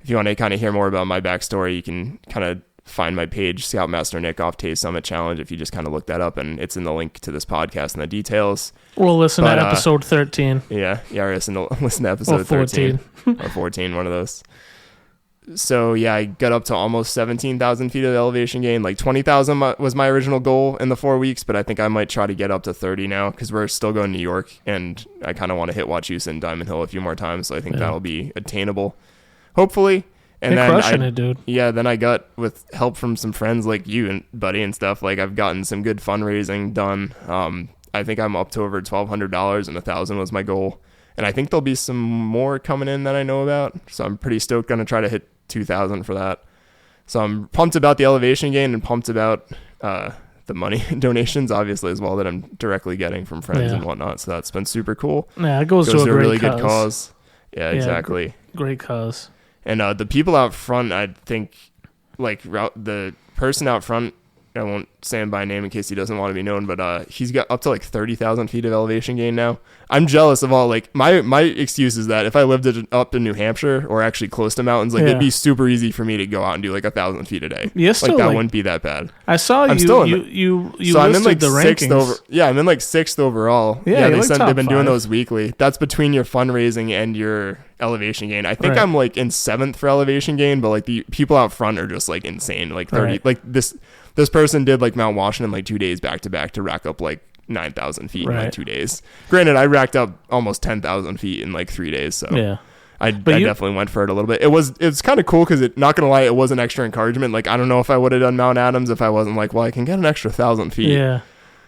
If you want to kind of hear more about my backstory, you can kind of find my page, Scoutmaster Nick off Taze Summit Challenge, if you just kind of look that up, and it's in the link to this podcast and the details. We'll listen to episode 13. Yeah, listen to episode 13. Or 14, one of those. So yeah, I got up to almost 17,000 feet of elevation gain. Like 20,000 was my original goal in the 4 weeks, but I think I might try to get up to 30 now, because we're still going to New York, and I kind of want to hit Wachusett and Diamond Hill a few more times, so I think that'll be attainable, hopefully. And you're crushing it, dude. Yeah, then I got, with help from some friends like you and buddy and stuff, like I've gotten some good fundraising done. I think I'm up to over $1,200, and 1,000 was my goal. And I think there'll be some more coming in that I know about. So I'm pretty stoked, going to try to hit 2,000 for that. So I'm pumped about the elevation gain, and pumped about the money donations, obviously, as well, that I'm directly getting from friends and whatnot. So that's been super cool. Yeah, it goes to a really good cause. Yeah, exactly. Great cause. And the people out front, I think, like the person out front, I won't say him by name in case he doesn't want to be known, but he's got up to like 30,000 feet of elevation gain now. I'm jealous of all, like, my excuse is that if I lived up in New Hampshire or actually close to mountains, like, it'd be super easy for me to go out and do like 1,000 feet a day. Yes, like, that wouldn't be that bad. I saw you so I'm in like the rankings. I'm in like 6th overall. Yeah, they've been doing those weekly. That's between your fundraising and your elevation gain. I think I'm like in 7th for elevation gain, but like the people out front are just like insane. Like 30, like this person did like Mount Washington like 2 days back to back to rack up like 9,000 feet in like 2 days. Granted, I racked up almost 10,000 feet in like 3 days. So yeah, I definitely went for it a little bit. It's kind of cool because not gonna lie, it was an extra encouragement. Like, I don't know if I would have done Mount Adams if I wasn't like, well, I can get an extra 1,000 feet. Yeah.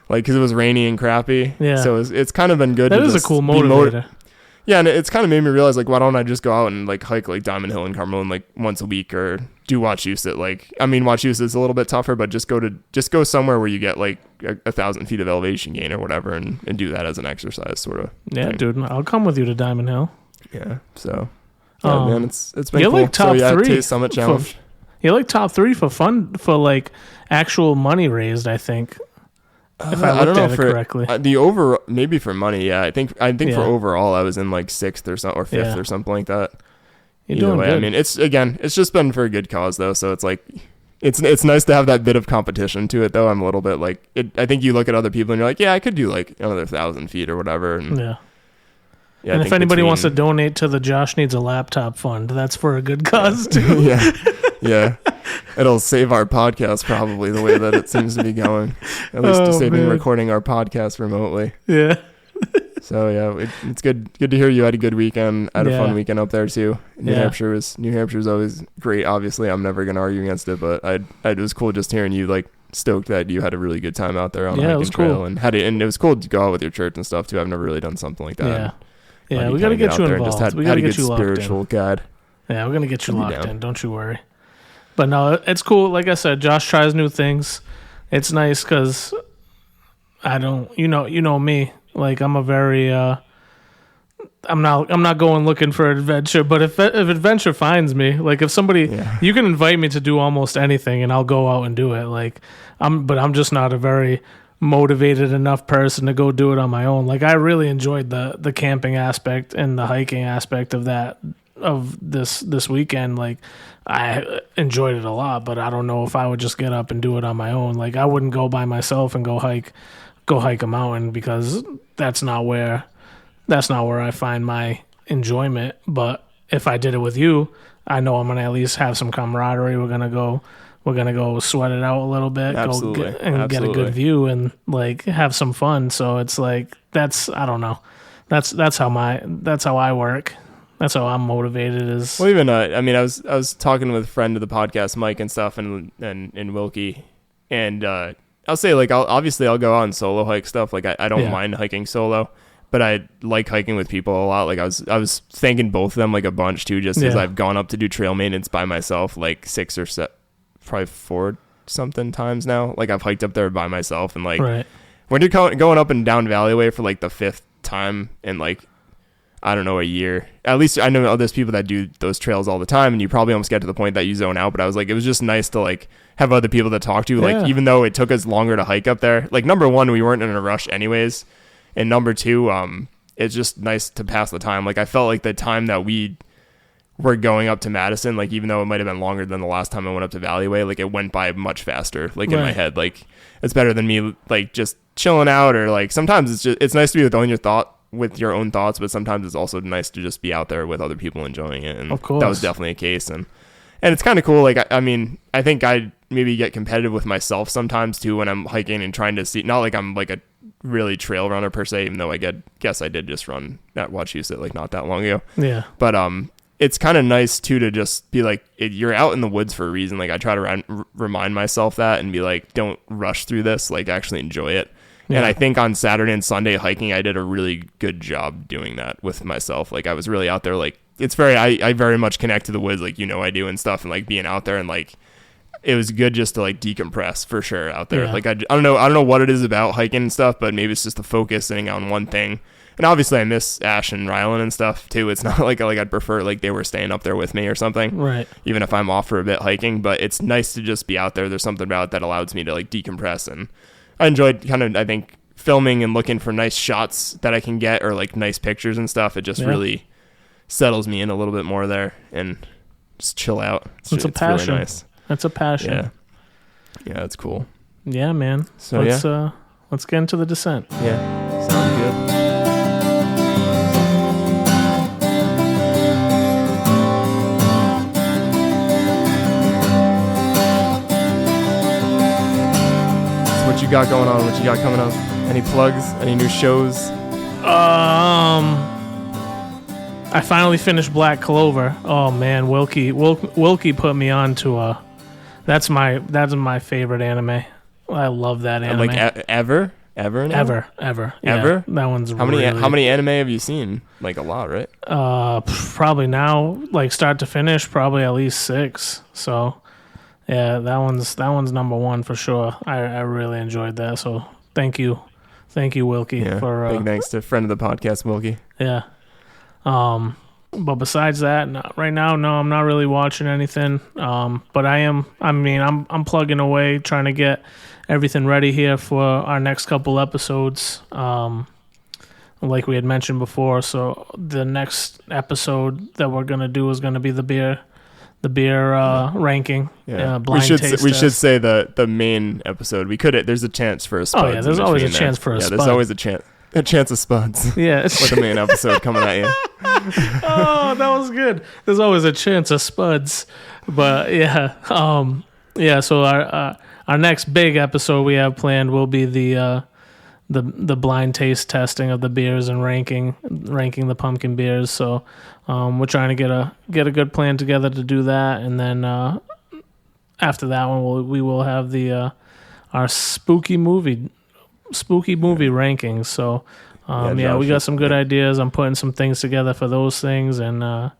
Like, because it was rainy and crappy. Yeah. So it's kind of been good. That is a cool motivator. Yeah, and it's kind of made me realize, like, why don't I just go out and like hike like Diamond Hill and Cumberland like once a week, or do Wachusett? Like, I mean, Wachusett's a little bit tougher, but just go somewhere where you get like 1,000 feet of elevation gain or whatever, and do that as an exercise, sort of. Yeah, thing. Dude, I'll come with you to Diamond Hill. Yeah. So, man, it's been you're cool. Like top so, 3 Summit Challenge. You're like top 3 for fun, for like actual money raised, I think. If I don't know correctly, the maybe for money, yeah. I think for overall, I was in like 6th or something, or 5th or something like that. You're doing good. I mean, it's just been for a good cause though. So it's like, it's nice to have that bit of competition to it though. I'm a little bit like, I think you look at other people and you're like, yeah, I could do like another 1,000 feet or whatever. And yeah. And if anybody wants to donate to the Josh Needs a Laptop Fund, that's for a good cause too. Yeah. It'll save our podcast probably the way that it seems to be going. At least saving recording our podcast remotely. Yeah. So yeah, it's good to hear you had a good weekend. I had a fun weekend up there too. New Hampshire's always great. Obviously, I'm never gonna argue against it, but it was cool just hearing you like stoked that you had a really good time out there on the hiking trail, cool. and it was cool to go out with your church and stuff too. I've never really done something like that. Yeah, we gotta get you involved. We gotta get you locked in. Spiritual guide. Yeah, we're gonna get you locked in. Don't you worry. But no, it's cool. Like I said, Josh tries new things. It's nice because I don't, you know me. Like, I'm a very, I'm not going looking for adventure. But if adventure finds me, like if somebody, you can invite me to do almost anything, and I'll go out and do it. Like I'm just not a very motivated enough person to go do it on my own. Like, I really enjoyed the camping aspect and the hiking aspect of this weekend. Like, I enjoyed it a lot, but I don't know if I would just get up and do it on my own. Like, I wouldn't go by myself and go hike a mountain, because that's not where I find my enjoyment. But if I did it with you, I know I'm gonna at least have some camaraderie. We're gonna go sweat it out a little bit, get a good view and like have some fun. So it's like, I don't know. That's how I work. That's how I'm motivated. Well, even I mean, I was talking with a friend of the podcast, Mike, and stuff, and Wilkie, and I'll say, like, I'll go out and solo hike stuff. Like, I don't mind hiking solo, but I like hiking with people a lot. Like, I was thanking both of them like a bunch too, just as I've gone up to do trail maintenance by myself like 6 or 7, probably 4 something times now. Like, I've hiked up there by myself, and like when you're going up and down Valleyway for like the 5th time in like, I don't know, a year. At least I know there's people that do those trails all the time, and you probably almost get to the point that you zone out. But I was like, it was just nice to like have other people to talk to. Like, even though it took us longer to hike up there, like, number one, we weren't in a rush anyways, and number two, it's just nice to pass the time. Like, I felt like the time that we were going up to Madison, like, even though it might have been longer than the last time I went up to Valleyway, like, it went by much faster. Like, in my head, like, it's better than me like just chilling out, or like sometimes it's nice to be with your own thoughts, but sometimes it's also nice to just be out there with other people enjoying it. And of course, that was definitely a case. And it's kind of cool. Like, I mean, I think I maybe get competitive with myself sometimes too when I'm hiking and trying to see, not like I'm like a really trail runner per se, even though I guess I did just run at Wachusett like not that long ago. Yeah. But it's kind of nice too to just be like, you're out in the woods for a reason. Like, I try to remind myself that and be like, don't rush through this. Like, actually enjoy it. Yeah. And I think on Saturday and Sunday hiking, I did a really good job doing that with myself. Like, I was really out there. Like, I very much connect to the woods, like, I do and stuff, and like being out there, and like, it was good just to like decompress for sure out there. Yeah. Like, I don't know what it is about hiking and stuff, but maybe it's just the focusing on one thing And obviously I miss Ash and Rylan and stuff too. It's not like I'd prefer like they were staying up there with me or something. Right. Even if I'm off for a bit hiking, but it's nice to just be out there. There's something about it that allows me to like decompress, and I enjoyed kind of, I think, filming and looking for nice shots that I can get, or like nice pictures and stuff. It just really settles me in a little bit more there and just chill out. It's a passion. Really nice. That's a passion. Yeah, it's cool. Yeah, man. So let's get into the descent. Yeah, sounds good. So what you got going on? What you got coming up? Any plugs? Any new shows? I finally finished Black Clover. Oh man, Wilkie put me on to that's my favorite anime. I love that anime. Like ever? Ever. Ever? Yeah, that one's how many anime have you seen? Like a lot, right? Probably now, like start to finish, probably at least 6. So yeah, that one's number 1 for sure. I really enjoyed that. So thank you, Wilkie, for big thanks to friend of the podcast, Wilkie. Yeah. But besides that, right now, no, I'm not really watching anything. But I'm plugging away, trying to get everything ready here for our next couple episodes. Like we had mentioned before. So the next episode that we're going to do is going to be the beer ranking. Yeah. Blind taste we should say the main episode. There's a chance for a Spuds. Oh yeah, there's always a chance for a Spud. There's always a chance. A chance of Spuds. Yeah. With the main episode coming at you. Oh, that was good. There's always a chance of Spuds. But yeah. So our next big episode we have planned will be the blind taste testing of the beers and ranking the pumpkin beers. So we're trying to get a good plan together to do that, and then after that one we will have our spooky movie rankings. So we got some good ideas. I'm putting some things together for those things, and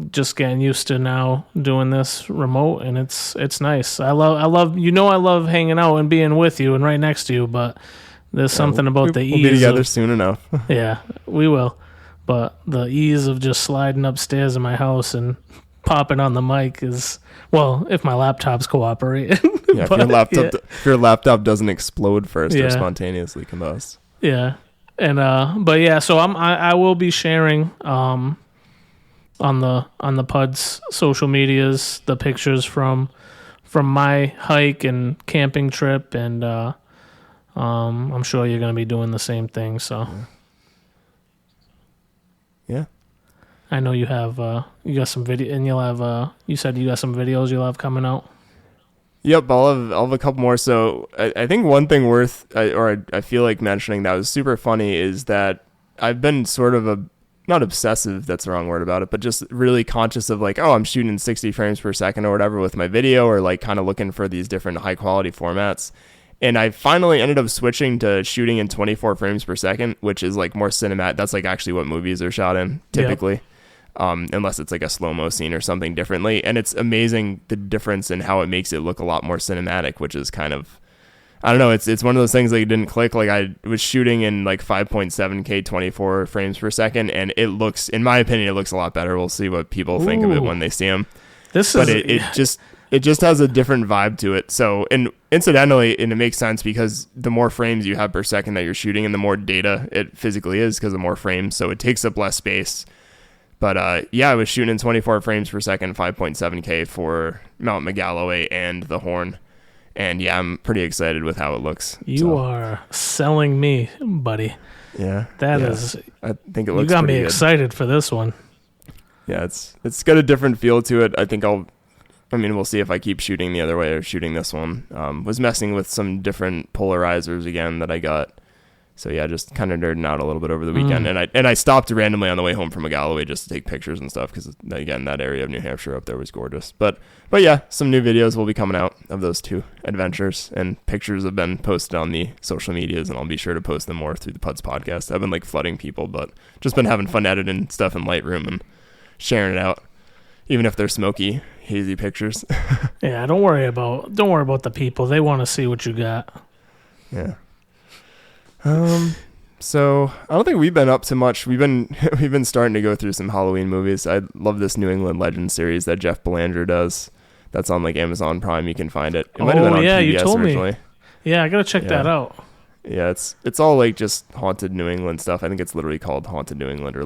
just getting used to now doing this remote, and it's nice. I love hanging out and being with you and right next to you, but there's something about the ease. We'll be together soon enough. Yeah, we will. But the ease of just sliding upstairs in my house and popping on the mic is, well, if my laptops cooperate. Yeah, if your laptop doesn't explode first or spontaneously combust. Yeah, and but yeah, so I will be sharing on the PUDs social medias the pictures from my hike and camping trip, and I'm sure you're going to be doing the same thing. So yeah. I know you have you got some video, and you'll have you said you got some videos you'll have coming out. Yep, I'll have a couple more. So I think one thing I feel like mentioning that was super funny is that I've been sort of not obsessive, that's the wrong word about it, but just really conscious of like, I'm shooting 60 frames per second or whatever with my video, or like kind of looking for these different high quality formats. And I finally ended up switching to shooting in 24 frames per second, which is like more cinematic. That's like actually what movies are shot in typically. Yep. Unless it's like a slow-mo scene or something differently. And it's amazing the difference in how it makes it look a lot more cinematic, which is kind of, I don't know, it's one of those things that didn't click. Like I was shooting in like 5.7K 24 frames per second, and it looks, in my opinion, it looks a lot better. We'll see what people think of it when they see them. It just has a different vibe to it. So, and incidentally, and it makes sense because the more frames you have per second that you're shooting and the more data it physically is because the more frames, so it takes up less space. But I was shooting in 24 frames per second, 5.7K for Mount Magalloway and the Horn. And yeah, I'm pretty excited with how it looks. You are selling me, buddy. Yeah. I think it looks. You got me excited for this one. Yeah, it's got a different feel to it. I think we'll see if I keep shooting the other way or shooting this one. Was messing with some different polarizers again that I got. So yeah, just kind of nerding out a little bit over the weekend, and I stopped randomly on the way home from Magalloway just to take pictures and stuff because again, that area of New Hampshire up there was gorgeous. But yeah, some new videos will be coming out of those two adventures, and pictures have been posted on the social medias, and I'll be sure to post them more through the PUDs podcast. I've been like flooding people, but just been having fun editing stuff in Lightroom and sharing it out, even if they're smoky, hazy pictures. Yeah, don't worry about the people. They want to see what you got. Yeah. So I don't think we've been up to much. We've been starting to go through some Halloween movies. I love this New England Legend series that Jeff Belanger does. That's on like Amazon Prime. You can find it. It might have been on PBS you told originally. me. Yeah, I gotta check that out. Yeah, it's all like just haunted New England stuff. I think it's literally called Haunted New England or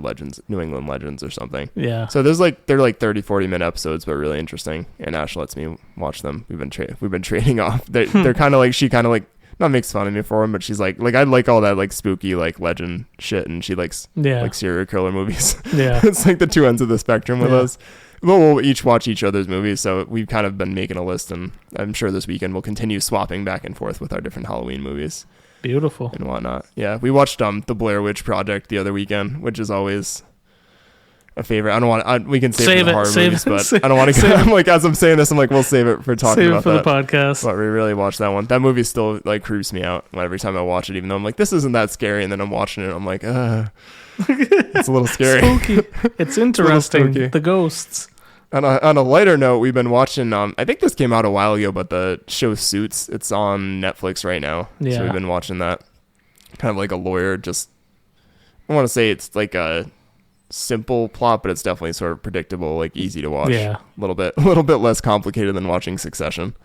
New England Legends or something. Yeah. So they're like 30, 40-minute episodes, but really interesting. And Ash lets me watch them. We've been trading off. They're kind of like, she kind of like, not makes fun of me for them, but she's like I like all that like spooky like legend shit, and she likes like serial killer movies. Yeah. It's like the two ends of the spectrum with us. But we'll each watch each other's movies, so we've kind of been making a list, and I'm sure this weekend we'll continue swapping back and forth with our different Halloween movies. Beautiful. And whatnot. Yeah, we watched the Blair Witch Project the other weekend, which is always a favorite. I don't want. We can save it for the horror movies, but I don't want to. I'm like, as I'm saying this, I'm like, we'll save it for talking about that. Save it for the podcast. But we really watched that one. That movie still like creeps me out every time I watch it, even though I'm like, this isn't that scary, and then I'm watching it, I'm like, it's a little scary. Spooky. It's interesting. The ghosts. On a lighter note, we've been watching, I think this came out a while ago, but the show Suits, it's on Netflix right now. Yeah. So we've been watching that. Kind of like a lawyer, just, I want to say it's like a simple plot, but it's definitely sort of predictable, like easy to watch. Yeah. A little bit less complicated than watching Succession.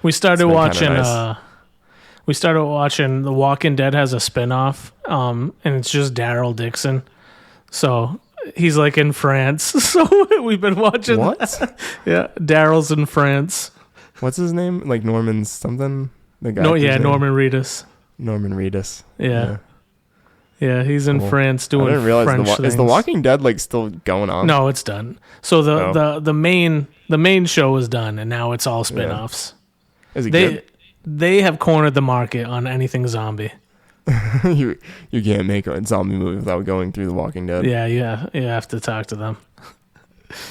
We started watching, The Walking Dead has a spinoff, and it's just Daryl Dixon. So he's like in France. So we've been watching. What? Yeah, Daryl's in France. What's his name? Like Norman something? The guy. Norman Reedus. Norman Reedus. Yeah. Yeah, he's in France doing. I didn't realize French things. Is The Walking Dead like still going on? No, it's done. So the main show is done, and now it's all spin-offs. Yeah. Is it good? They have cornered the market on anything zombie. you can't make a zombie movie without going through The Walking Dead. Yeah, you have to talk to them.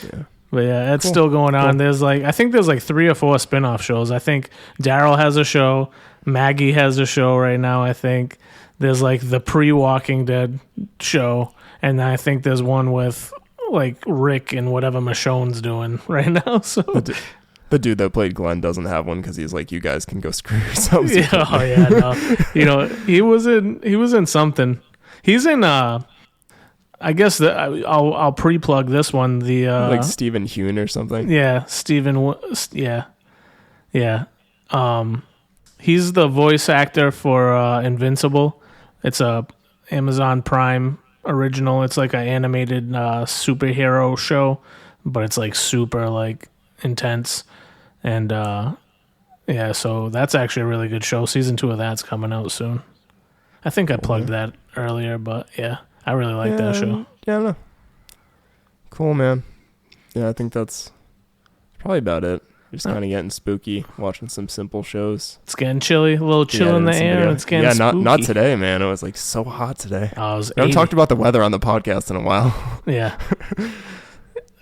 Yeah. But yeah, it's still going on. Cool. I think there's like 3 or 4 spin-off shows. I think Daryl has a show. Maggie has a show right now, I think. There's like the pre-Walking Dead show. And I think there's one with like Rick and whatever Michonne's doing right now. So the dude that played Glenn doesn't have one because he's like, you guys can go screw yourselves. Yeah, no. He was in something. He's in I guess I'll pre-plug this one. The like Stephen Hune or something. Yeah, Stephen. Yeah. He's the voice actor for Invincible. It's a Amazon Prime original. It's like an animated superhero show, but it's like super like intense. And so that's actually a really good show. Season 2 of that's coming out soon. I think I plugged that earlier, but yeah, I really like that show. Yeah, I don't know. Cool, man. Yeah, I think that's probably about it. Just kind of getting spooky, watching some simple shows. It's getting chilly, a little chill in the air, and it's getting spooky. Not today, man. It was like so hot today. I haven't talked about the weather on the podcast in a while. Yeah.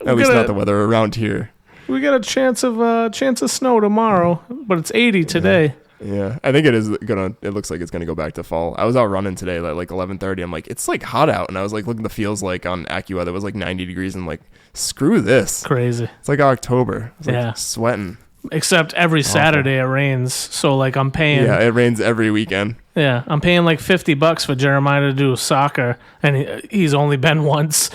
At least not the weather around here. We got a chance of snow tomorrow, but it's 80 today. Yeah, I think it looks like it's gonna go back to fall. I was out running today at like 11:30. I'm like, it's like hot out, and I was like looking at the feels like on AccuWeather, it was like 90 degrees, and I'm like, screw this. Crazy. It's like October. It's like sweating. Except every Saturday it rains, so like I'm paying. Yeah, it rains every weekend. Yeah, I'm paying like $50 for Jeremiah to do soccer, and he's only been once.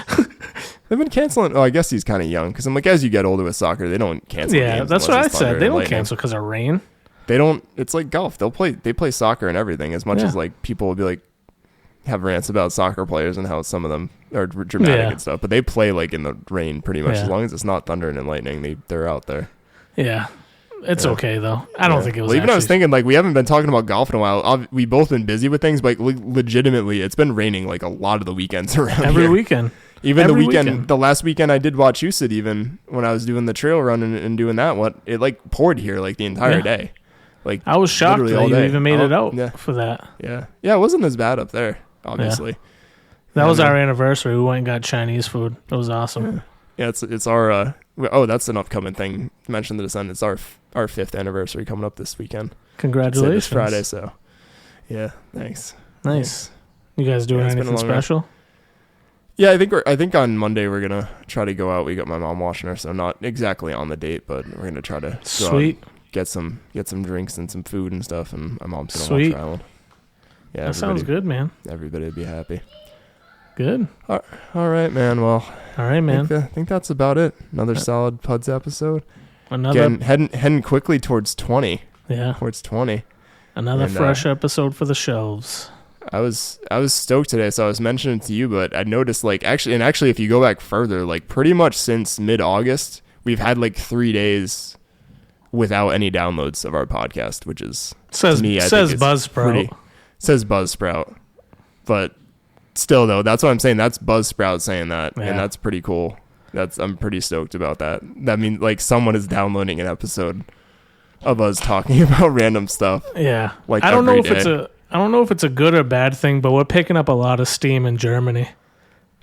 They've been canceling. Oh, I guess he's kind of young because I'm like, as you get older with soccer, they don't cancel. Yeah, that's what I said. They don't cancel because of rain. They don't. It's like golf. They play soccer and everything. As much as like people will be like have rants about soccer players and how some of them are dramatic and stuff, but they play like in the rain pretty much. As long as it's not thunder and lightning, they're out there. Yeah, it's okay though. I don't think it was. Well, even I was thinking like we haven't been talking about golf in a while. We both been busy with things, but like, legitimately, it's been raining like a lot of the weekends around every here. Weekend. Even every weekend, the last weekend I did Wachusett, even when I was doing the trail run and doing that, it like poured here like the entire day. Like I was shocked that you even made it out for that. Yeah, it wasn't as bad up there. Obviously, that was our anniversary. We went and got Chinese food. It was awesome. Yeah, it's our. That's an upcoming thing. Mention the Descent. It's our 5th anniversary coming up this weekend. Congratulations! This Friday, so yeah, thanks. Nice. You guys doing anything special? Yeah, I think on Monday we're gonna try to go out. We got my mom watching her, so not exactly on the date, but we're gonna try to Sweet. Get some drinks and some food and stuff, and my mom's gonna watch Island. Yeah, that sounds good, man. Everybody would be happy. Good. All right, man. Well, all right, man. I think that's about it. Another solid PUDs episode. Another heading quickly towards 20. Yeah. Towards 20. Another fresh episode for the shelves. I was stoked today, so I was mentioning it to you, but I noticed actually if you go back further, like pretty much since mid-August, we've had like 3 days without any downloads of our podcast, which is says Buzzsprout. Says Buzzsprout. But still though, that's what I'm saying. That's Buzzsprout saying that, and that's pretty cool. I'm pretty stoked about that. That means like someone is downloading an episode of us talking about random stuff. Yeah. Like I don't know if it's a good or bad thing, but we're picking up a lot of steam in Germany.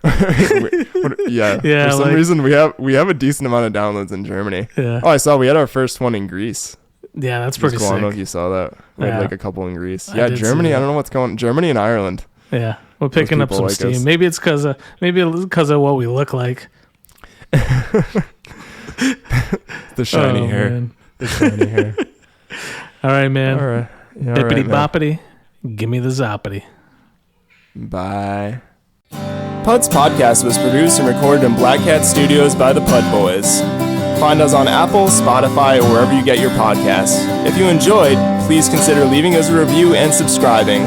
Yeah. For some reason we have a decent amount of downloads in Germany. Yeah. Oh, I saw we had our first one in Greece. Yeah, that's pretty cool. I don't know if you saw that. We had like a couple in Greece. Yeah, Germany. I don't know what's going on. Germany and Ireland. Yeah, we're picking up some steam. Us. Maybe it's because of what we look like. The shiny hair. Man. The shiny hair. All right, man. All right. Yeah, bippity boppity. Give me the zoppity. Bye. PUDs Podcast was produced and recorded in Black Cat Studios by the Pud Boys. Find us on Apple, Spotify, or wherever you get your podcasts. If you enjoyed, please consider leaving us a review and subscribing.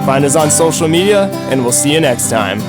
Find us on social media, and we'll see you next time.